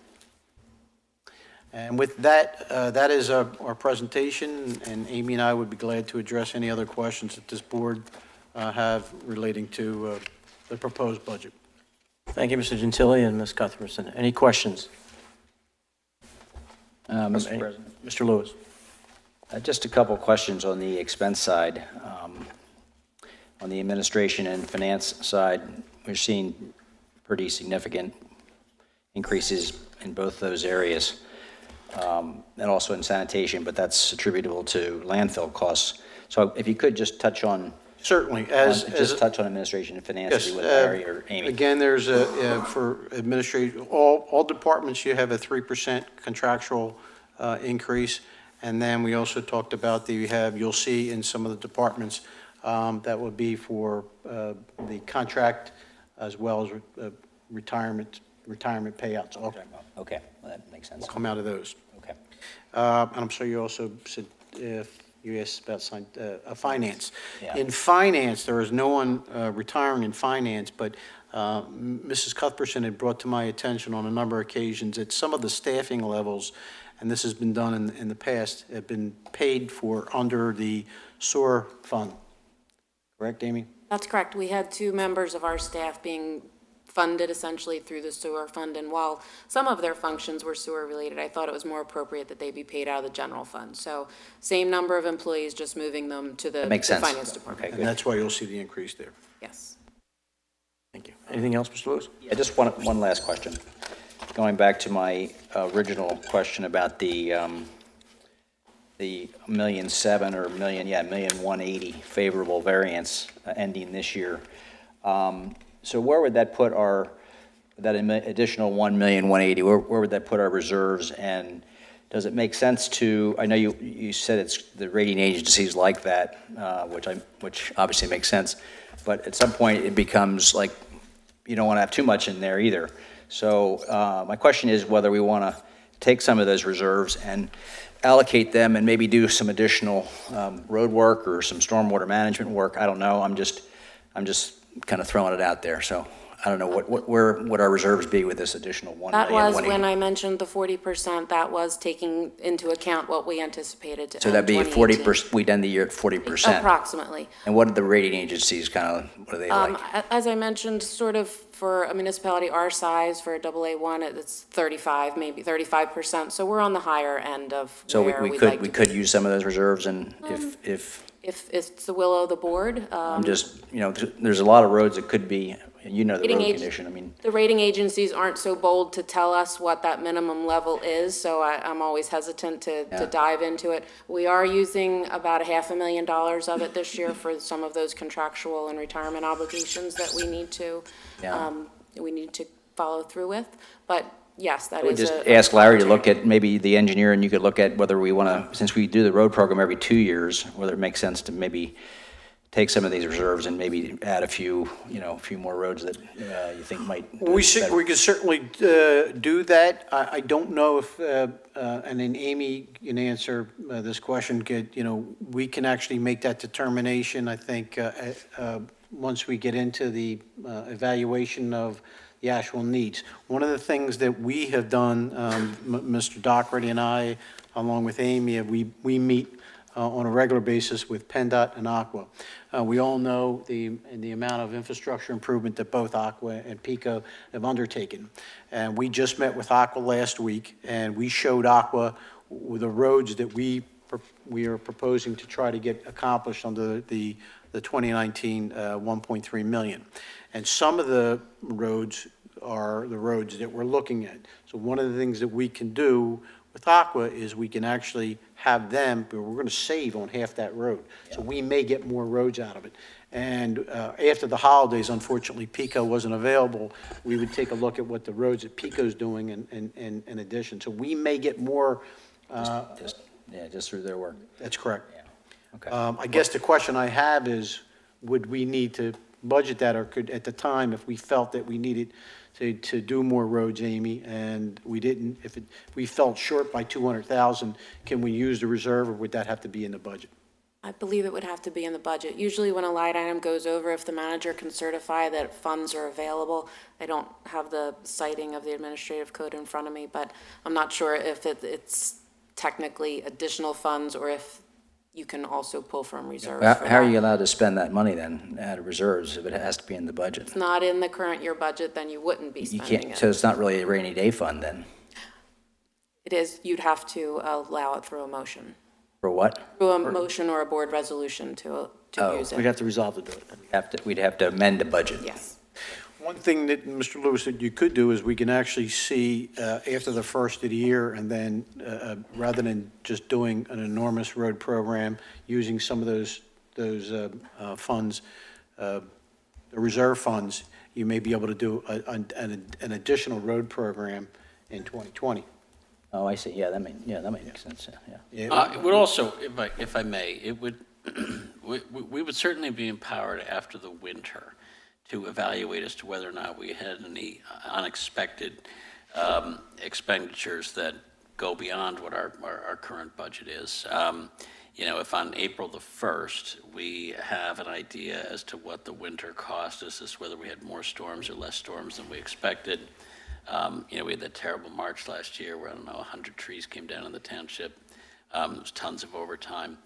And with that, that is our presentation, and Amy and I would be glad to address any other questions that this board have relating to the proposed budget. Thank you, Mr. Gentili and Ms. Cuthbertson. Any questions? Mr. President. Mr. Lewis. Just a couple questions on the expense side. On the administration and finance side, we're seeing pretty significant increases in both those areas, and also in sanitation, but that's attributable to landfill costs. So if you could just touch on Certainly. touch on administration and finance, Yes, with Larry or Amy. Again, there's for administration, all departments, you have a 3% contractual increase. And then we also talked about you'll see in some of the departments, that would be for the contract as well as retirement payouts. All Okay, well, that makes sense. will come out of those. Okay. And I'm sure you also said, if you asked about finance. Yeah. In finance, there is no one retiring in finance, but Mrs. Cuthbertson had brought to my attention on a number of occasions that some of the staffing levels, and this has been done in the past, have been paid for under the SOAR fund. Correct, Amy? That's correct. We had 2 members of our staff being funded essentially through the sewer fund, and while some of their functions were sewer related, I thought it was more appropriate that they be paid out of the general fund. So same number of employees, just moving them to the makes sense. finance department. Okay, And good. that's why you'll see the increase there. Yes. Thank you. Anything else, Mr. Lewis? Yeah, just one last question. Going back to my original question about the $1.7 million or $1,180,000 favorable variance ending this year. So where would that put that additional $1,180,000? Where would that put our reserves? And does it make sense to, I know you said it's the rating agencies like that, which obviously makes sense, but at some point it becomes like, you don't want to have too much in there either. So my question is whether we want to take some of those reserves and allocate them and maybe do some additional road work or some stormwater management work. I don't know. I'm just kind of throwing it out there. So I don't know what our reserves be with this additional 1 That million. was when I mentioned the 40%, that was taking into account what we anticipated to So end that'd be 2018. 40%. We'd end the year at 40%. Approximately. And what are the rating agencies kind of? What are they like? As I mentioned, sort of for a municipality our size, for a AA1, it's 35, maybe 35%. So we're on the higher end of So where we we'd could like we to could be. use some of those reserves, and if If it's the will of the board. I'm just, there's a lot of roads that could be, and the Rating road ag- condition. I mean, The rating agencies aren't so bold to tell us what that minimum level is, so I'm always hesitant to Yeah. dive into it. We are using about $500,000 of it this year for some of those contractual and retirement obligations that we need to, Yeah. follow through with. But yes, that I would is just a ask Larry to look opportunity. at maybe the engineer, and you could look at whether we want to, since we do the road program every 2 years, whether it makes sense to maybe take some of these reserves and maybe add a few more roads that you think might. We could certainly do that. I don't know if, and then Amy can answer this question, we can actually make that determination, I think, once we get into the evaluation of the actual needs. One of the things that we have done, Mr. Doherty and I, along with Amy, we meet on a regular basis with PennDOT and Aqua. We all know the amount of infrastructure improvement that both Aqua and PICO have undertaken. And we just met with Aqua last week, and we showed Aqua the roads that we are proposing to try to get accomplished under the 2019 $1.3 million. And some of the roads are the roads that we're looking at. So one of the things that we can do with Aqua is we can actually have them, but we're going to save on half that road. So we may get more roads out of it. And after the holidays, unfortunately, PICO wasn't available. We would take a look at what the roads that PICO's doing in addition. So we may get more. Just through their work. That's correct. Yeah. Okay. I guess the question I have is, would we need to budget that, or could, at the time, if we felt that we needed to do more roads, Amy, and we didn't, if we felt short by 200,000, can we use the reserve, or would that have to be in the budget? I believe it would have to be in the budget. Usually when a line item goes over, if the manager can certify that funds are available, I don't have the citing of the administrative code in front of me, but I'm not sure if it's technically additional funds or if you can also pull from reserves for How are that. you allowed to spend that money then, out of reserves, if it has to be in the budget? It's not in the current year budget, then you wouldn't be You spending can't, it. so it's not really a rainy day fund then? It is, you'd have to allow it through a motion. For what? Through a motion or a board resolution to Oh, use We'd it. have to resolve to do it. We'd have to amend the budget. Yes. One thing that, Mr. Lewis, that you could do is we can actually see after the first of the year, and then rather than just doing an enormous road program, using some of those funds, the reserve funds, you may be able to do an additional road program in 2020. Oh, I see. Yeah, that makes sense. Yeah. It would also, if I may, it would, we would certainly be empowered after the winter to evaluate as to whether or not we had any unexpected expenditures that go beyond what our current budget is. If on April the 1st, we have an idea as to what the winter cost is, as whether we had more storms or less storms than we expected. We had that terrible March last year where, 100 trees came down in the township. There was tons of overtime.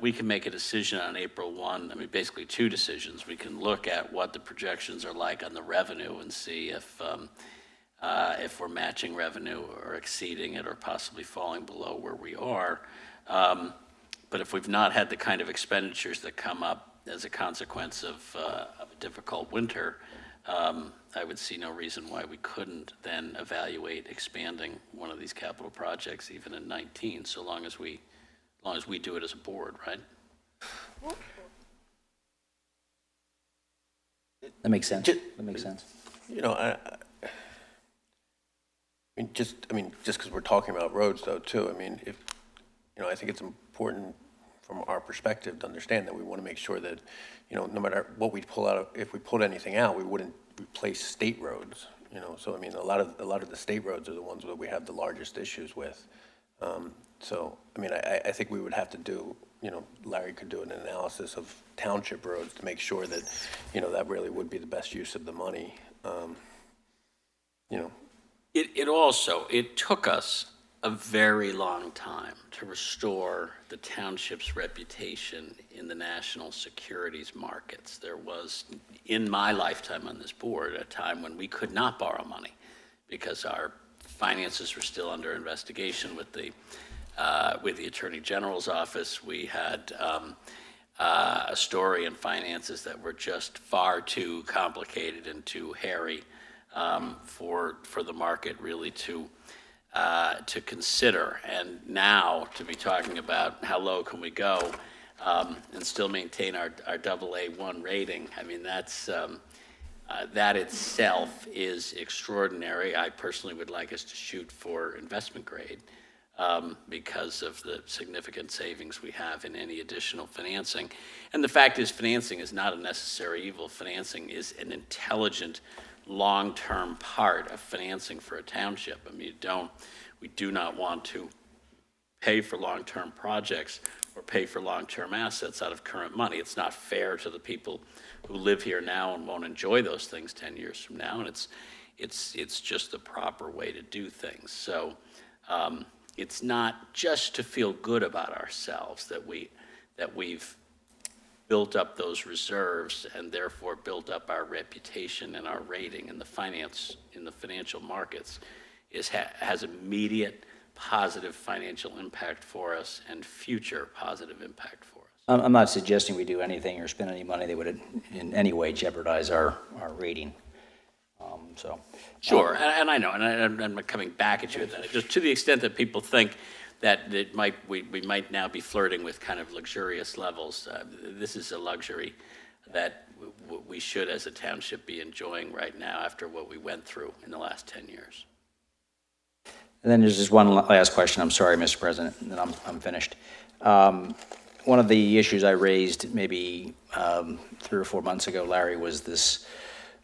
We can make a decision on April 1, basically two decisions. We can look at what the projections are like on the revenue and see if we're matching revenue or exceeding it or possibly falling below where we are. But if we've not had the kind of expenditures that come up as a consequence of a difficult winter, I would see no reason why we couldn't then evaluate expanding one of these capital projects even in 19, so long as we do it as a board, right? That makes sense. That makes sense. just because we're talking about roads though, too, I mean, if, I think it's important from our perspective to understand that we want to make sure that, no matter what we pull out, if we pulled anything out, we wouldn't replace state roads, so I mean, a lot of the state roads are the ones that we have the largest issues with. So, I mean, I think we would have to do, Larry could do an analysis of township roads to make sure that, that really would be the best use of the money, It took us a very long time to restore the township's reputation in the national securities markets. There was, in my lifetime on this board, a time when we could not borrow money because our finances were still under investigation with the Attorney General's office. We had a story in finances that were just far too complicated and too hairy for the market really to consider. And now to be talking about how low can we go and still maintain our AA1 rating, I mean, that itself is extraordinary. I personally would like us to shoot for investment grade because of the significant savings we have in any additional financing. And the fact is, financing is not a necessary evil. Financing is an intelligent, long-term part of financing for a township. I mean, we do not want to pay for long-term projects or pay for long-term assets out of current money. It's not fair to the people who live here now and won't enjoy those things 10 years from now, and it's just the proper way to do things. So it's not just to feel good about ourselves that we've built up those reserves and therefore built up our reputation and our rating in the financial markets. Has immediate positive financial impact for us and future positive impact for us. I'm not suggesting we do anything or spend any money that would in any way jeopardize our rating. Sure, and I know, and I'm coming back at you with that. Just to the extent that people think that we might now be flirting with kind of luxurious levels. This is a luxury that we should, as a township, be enjoying right now after what we went through in the last 10 years. And then there's just one last question. I'm sorry, Mr. President, and then I'm finished. One of the issues I raised maybe 3 or 4 months ago, Larry, was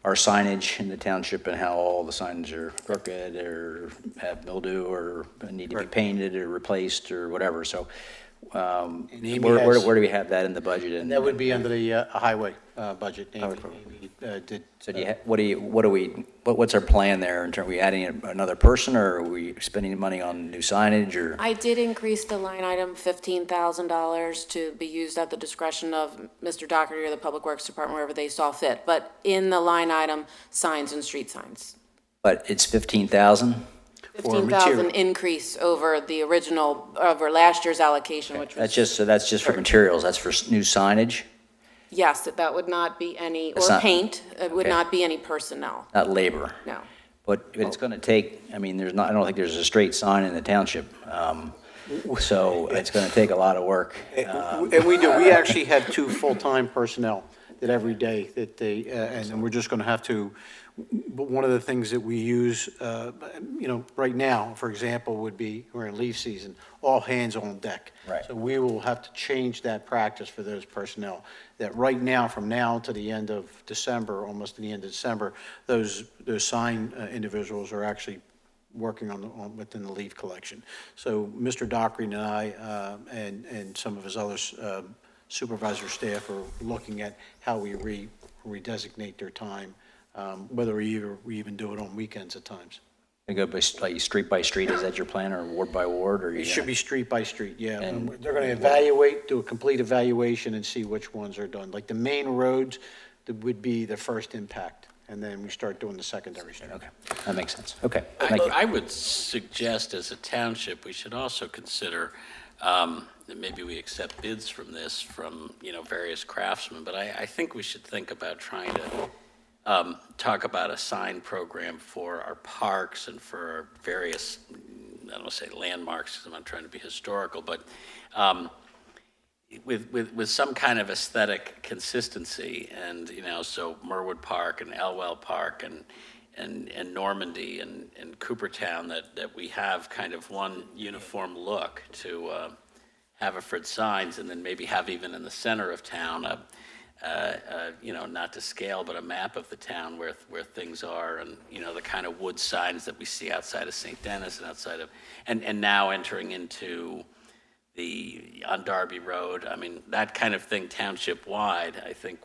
our signage in the township and how all the signs are crooked or have mildew or need to be painted or replaced or whatever. So where do we have that in the budget? And that would be under the highway budget. So what's our plan there in terms, are we adding another person or are we spending money on new signage or? I did increase the line item $15,000 to be used at the discretion of Mr. Doherty or the Public Works Department, wherever they saw fit, but in the line item, signs and street signs. But it's 15,000? 15,000 increase over the original, over last year's allocation, which was. That's just for materials, that's for new signage? Yes, that would not be any, It's or not- paint, it would okay. not be any personnel, Not labor? no. But it's going to take, I mean, I don't think there's a straight sign in the township. So it's going to take a lot of work. And we actually have 2 full-time personnel that every day that they, and we're just going to have to, but one of the things that we use, right now, for example, would be, we're in leaf season, all hands on deck. Right. So we will have to change that practice for those personnel, that right now, from now to the end of December, almost to the end of December, those sign individuals are actually working within the leaf collection. So Mr. Doherty and I, and some of his other supervisor staff are looking at how we redesignate their time, whether we even do it on weekends at times. You go like street by street, is that your plan, or ward by ward, or? It should be street by street, yeah. And- They're going to evaluate, do a complete evaluation and see which ones are done. Like the main roads that would be the first impact, and then we start doing the secondary streets. Okay, that makes sense. Okay, thank you. I would suggest as a township, we should also consider that maybe we accept bids from this, from, various craftsmen, but I think we should think about trying to talk about a sign program for our parks and for our various, I don't want to say landmarks because I'm not trying to be historical, but with some kind of aesthetic consistency, and, so Merwood Park and Elwell Park and Normandy and Coopertown, that we have kind of one uniform look to Haverford signs, and then maybe have even in the center of town not to scale, but a map of the town where things are, and, the kind of wood signs that we see outside of St. Denis and outside of, and now entering into on Darby Road. I mean, that kind of thing township-wide, I think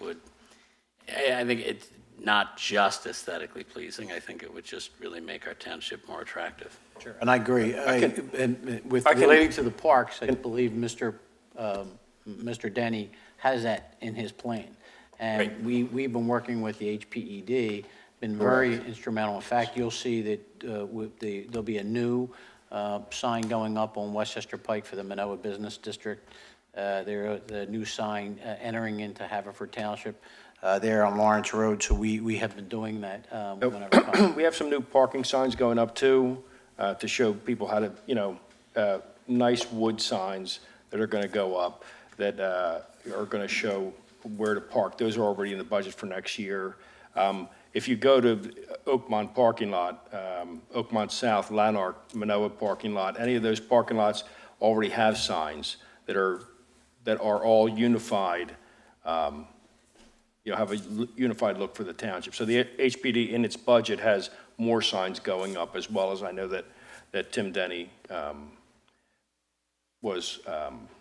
it's not just aesthetically pleasing. I think it would just really make our township more attractive. Sure. And I agree. Relating to the parks, I believe Mr. Denny has that in his plan. And we've been working with the HPED, been very instrumental. In fact, you'll see that there'll be a new sign going up on Westchester Pike for the Manoa Business District. The new sign entering into Haverford Township there on Lawrence Road. So we have been doing that whenever possible. We have some new parking signs going up too, to show people how to, nice wood signs that are going to go up that are going to show where to park. Those are already in the budget for next year. If you go to Oakmont parking lot, Oakmont South, Lanark, Manoa parking lot, any of those parking lots already have signs that are all unified, have a unified look for the township. So the HPD in its budget has more signs going up, as well as I know that Tim Denny was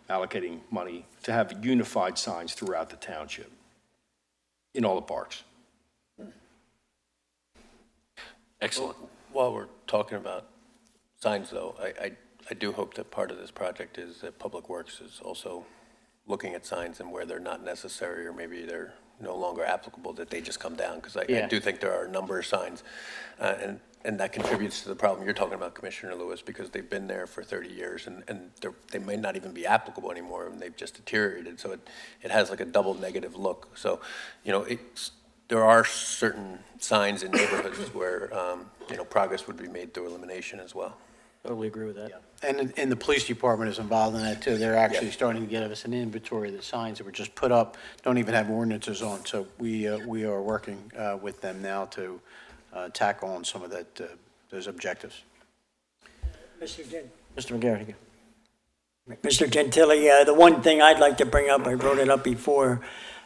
allocating money to have unified signs throughout the township in all the parks. Excellent. While we're talking about signs, though, I do hope that part of this project is that Public Works is also looking at signs and where they're not necessary, or maybe they're no longer applicable, that they just come down, because I do think there are a number of signs, and that contributes to the problem you're talking about, Commissioner Lewis, because they've been there for 30 years, and they may not even be applicable anymore, and they've just deteriorated, so it has like a double negative look. So, there are certain signs in neighborhoods where, progress would be made through elimination as well. Totally agree with that. And the police department is involved in that too. They're actually starting to get us an inventory of the signs that were just put up, don't even have ordinances on. So we are working with them now to tackle on some of those objectives. Mr. McGarry. Mr. Gentili, the one thing I'd like to bring up, I brought it up before,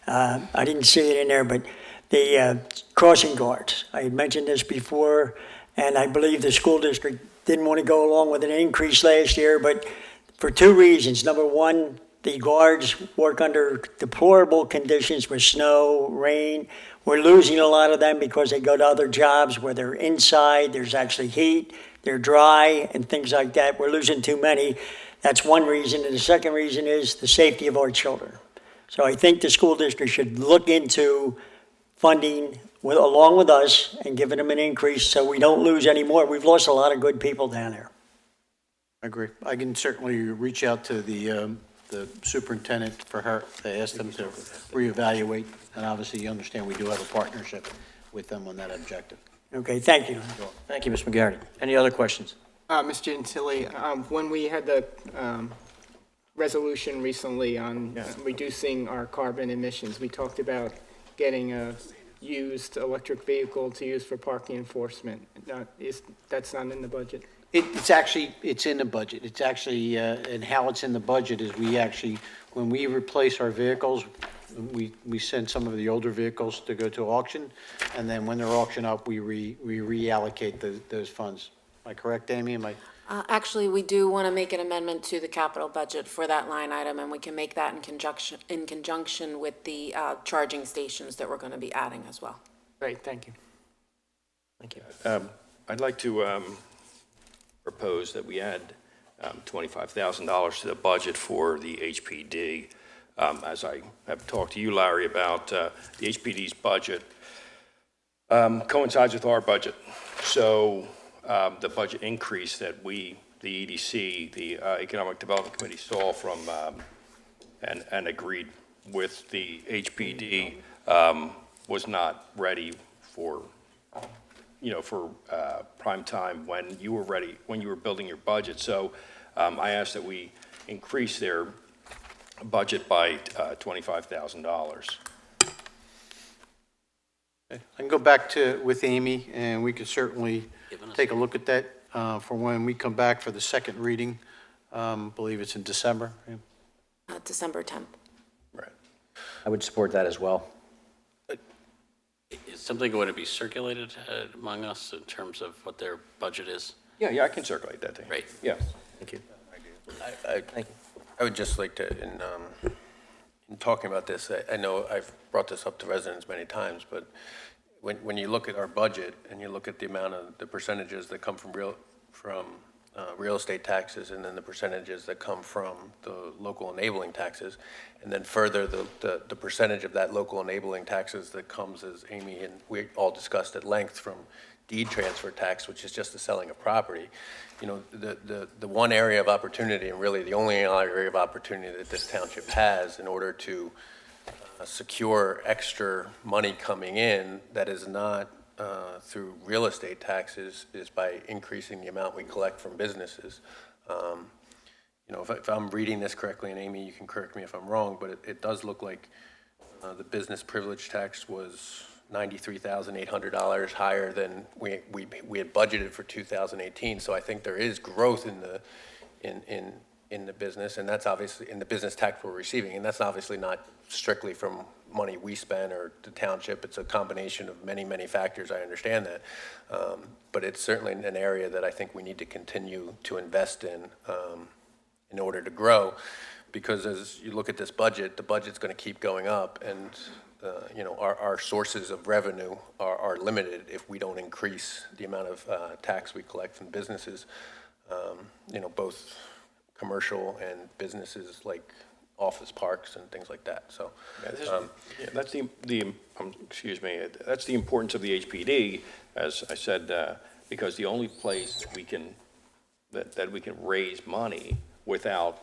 I didn't see it in there, but the crossing guards. I had mentioned this before, and I believe the school district didn't want to go along with an increase last year, but for two reasons. Number one, the guards work under deplorable conditions with snow, rain. We're losing a lot of them because they go to other jobs where they're inside, there's actually heat, they're dry, and things like that. We're losing too many. That's one reason. And the second reason is the safety of our children. So I think the school district should look into funding along with us and giving them an increase so we don't lose any more. We've lost a lot of good people down there. I agree. I can certainly reach out to the superintendent for her, to ask them to reevaluate. And obviously, you understand we do have a partnership with them on that objective. Okay, thank you. Thank you, Ms. McGarry. Any other questions? Ms. Gentili, when we had the resolution recently on reducing our carbon emissions, we talked about getting a used electric vehicle to use for parking enforcement. That's not in the budget? It's in the budget. It's actually, and how it's in the budget is when we replace our vehicles, we send some of the older vehicles to go to auction, and then when they're auctioned up, we reallocate those funds. Am I correct, Amy? Actually, we do want to make an amendment to the capital budget for that line item, and we can make that in conjunction with the charging stations that we're going to be adding as well. Great, thank you. Thank you. I'd like to propose that we add $25,000 to the budget for the HPD. As I have talked to you, Larry, about the HPD's budget coincides with our budget. So the budget increase that we, the EDC, the Economic Development Committee, saw from and agreed with the HPD was not ready for prime time when you were building your budget. So I asked that we increase their budget by $25,000. I can go back with Amy, and we could certainly Given us- take a look at that for when we come back for the second reading. I believe it's in December. December 10th. Right. I would support that as well. Is something going to be circulated among us in terms of what their budget is? Yeah, I can circulate that thing. Great. Yeah. Thank you. I would just like to, in talking about this, I know I've brought this up to residents many times, but when you look at our budget and you look at the amount of, the percentages that come from real estate taxes, and then the percentages that come from the local enabling taxes, and then further the percentage of that local enabling taxes that comes, as Amy and we all discussed at length, from deed transfer tax, which is just the selling of property. You know, the one area of opportunity, and really the only area of opportunity that this township has in order to secure extra money coming in that is not through real estate taxes, is by increasing the amount we collect from businesses. You know, if I'm reading this correctly, and Amy, you can correct me if I'm wrong, but it does look like the business privilege tax was $93,800 higher than we had budgeted for 2018. So I think there is growth in the business, and that's obviously in the business tax we're receiving, and that's obviously not strictly from money we spend or the township. It's a combination of many, many factors. I understand that, but it's certainly an area that I think we need to continue to invest in order to grow, because as you look at this budget, the budget's going to keep going up, and you know, our sources of revenue are limited if we don't increase the amount of tax we collect from businesses, you know, both commercial and businesses like office parks and things like that. So That's excuse me, that's the importance of the HPD, as I said, because the only place we can raise money without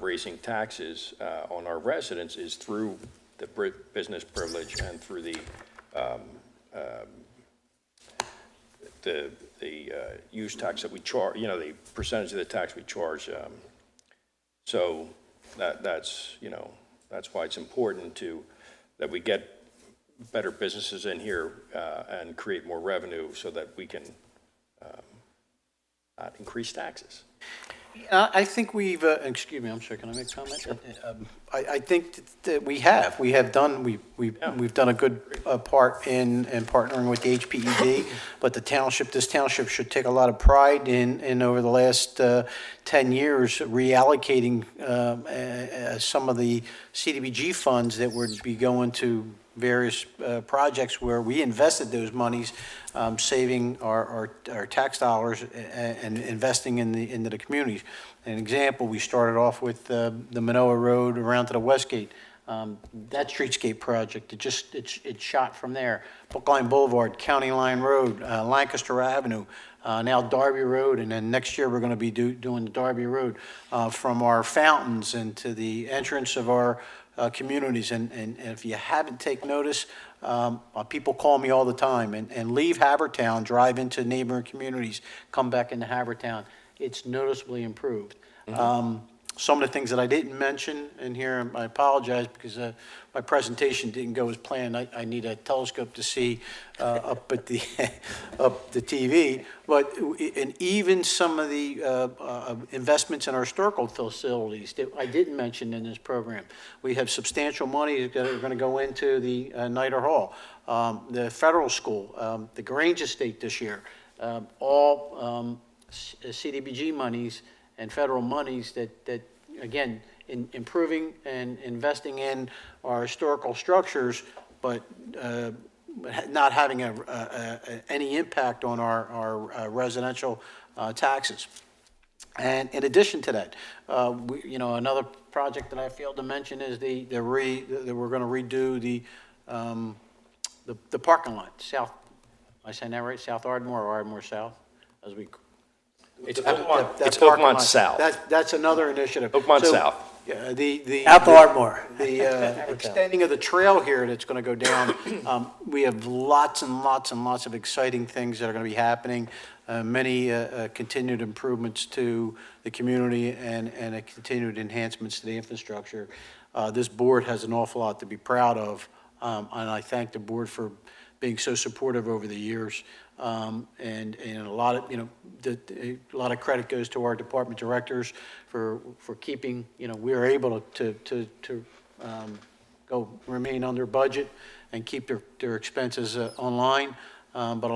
raising taxes on our residents is through the business privilege and through the use tax that we charge, you know, the percentage of the tax we charge. So that's, you know, that's why it's important that we get better businesses in here and create more revenue so that we can not increase taxes. I think we've, excuse me, I'm sorry, can I make a comment? Sure. I think that we have done, we've done a good part in partnering with the HPED, but this township should take a lot of pride in over the last 10 years reallocating some of the CDBG funds that would be going to various projects where we invested those monies, saving our tax dollars and investing into the communities. An example, we started off with the Manoa Road around to the Westgate. That streetscape project, it shot from there. Brookline Boulevard, County Line Road, Lancaster Avenue, now Darby Road, and then next year we're going to be doing the Darby Road from our fountains and to the entrance of our communities. And if you haven't taken notice, people call me all the time and leave Havertown, drive into neighboring communities, come back into Havertown. It's noticeably improved. Some of the things that I didn't mention in here, I apologize because my presentation didn't go as planned. I need a telescope to see up at the TV. But and even some of the investments in our historical facilities that I didn't mention in this program. We have substantial money that are going to go into the Niter Hall, the federal school, the Grange Estate this year, all CDBG monies and federal monies that again, in improving and investing in our historical structures, but not having any impact on our residential taxes. And in addition to that, you know, another project that I failed to mention is that we're going to redo the parking lot, South. Am I saying that right? South Ardmore or Ardmore South, as we. It's Oakmont South. That's another initiative. Oakmont So South. Yeah, the. Out to Ardmore. The extending of the trail here that's going to go down, we have lots and lots and lots of exciting things that are going to be happening. Many continued improvements to the community and continued enhancements to the infrastructure. This board has an awful lot to be proud of, and I thank the board for being so supportive over the years. And a lot of, a lot of credit goes to our department directors for keeping, we are able to go remain under budget and keep their expenses online. But not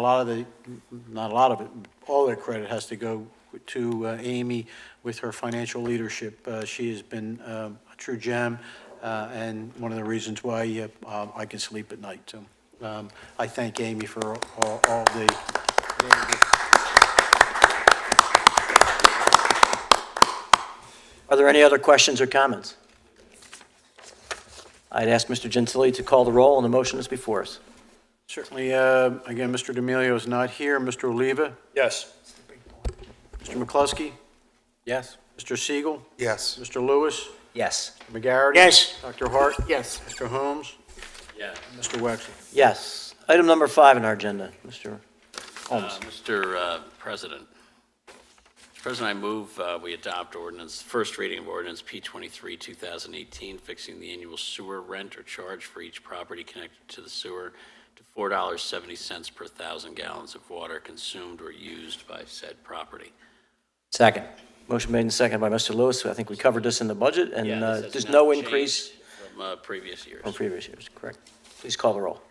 a lot of it, all their credit has to go to Amy with her financial leadership. She has been a true gem and one of the reasons why I can sleep at night. So I thank Amy for all the. Are there any other questions or comments? I'd ask Mr. Gentili to call the roll on the motion that's before us. Certainly, again, Mr. D'Amelio is not here. Mr. Oliva? Yes. Mr. McCluskey? Yes. Mr. Siegel? Yes. Mr. Lewis? Yes. Mr. McGarity? Yes. Dr. Hart? Yes. Mr. Holmes? Yeah. Mr. Wexler? Yes. Item number 5 on our agenda, Mr. Holmes. Mr. President. Mr. President, I move we adopt first reading of ordinance P23, 2018, fixing the annual sewer rent or charge for each property connected to the sewer to $4.70 per 1,000 gallons of water consumed or used by said property. Second. Motion made and seconded by Mr. Lewis. I think we covered this in the budget, and Yeah, this has there's not no changed increase from previous years. from previous years, correct? Please call the roll.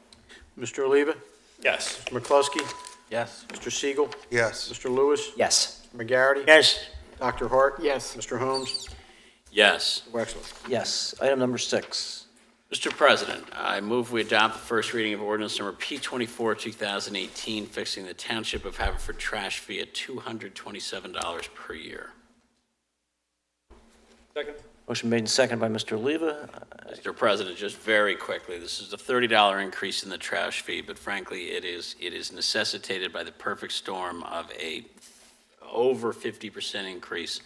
Mr. Oliva? Yes. Mr. McCluskey? Yes. Mr. Siegel? Yes. Mr. Lewis? Yes. Mr. McGarity? Yes. Dr. Hart? Yes. Mr. Holmes? Yes. Mr. Wexler? Yes. Item number 6. Mr. President, I move we adopt the first reading of ordinance number P24, 2018, fixing the Township of Haverford trash fee at $227 per year. Second. Motion made and seconded by Mr. Oliva. Mr. President, just very quickly, this is a $30 increase in the trash fee, but frankly, it is necessitated by the perfect storm of a over 50% increase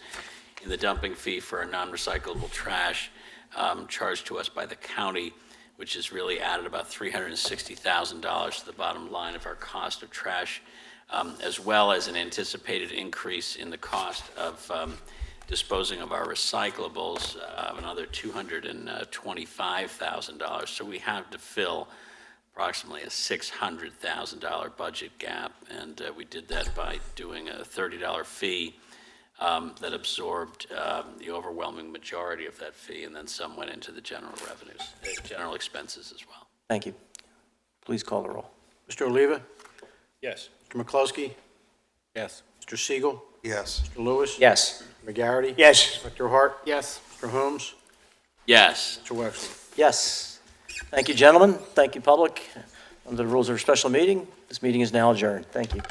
in the dumping fee for our non-recyclable trash charged to us by the county, which has really added about $360,000 to the bottom line of our cost of trash, as well as an anticipated increase in the cost of disposing of our recyclables of another $225,000. So we have to fill approximately a $600,000 budget gap, and we did that by doing a $30 fee that absorbed the overwhelming majority of that fee, and then some went into the general revenues, general expenses as well. Thank you. Please call the roll. Mr. Oliva? Yes. Mr. McCluskey? Yes. Mr. Siegel? Yes. Mr. Lewis? Yes. McGarity? Yes. Dr. Hart? Yes. Mr. Holmes? Yes. Mr. Wexler? Yes. Thank you, gentlemen. Thank you, public. Under the rules of a special meeting, this meeting is now adjourned. Thank you.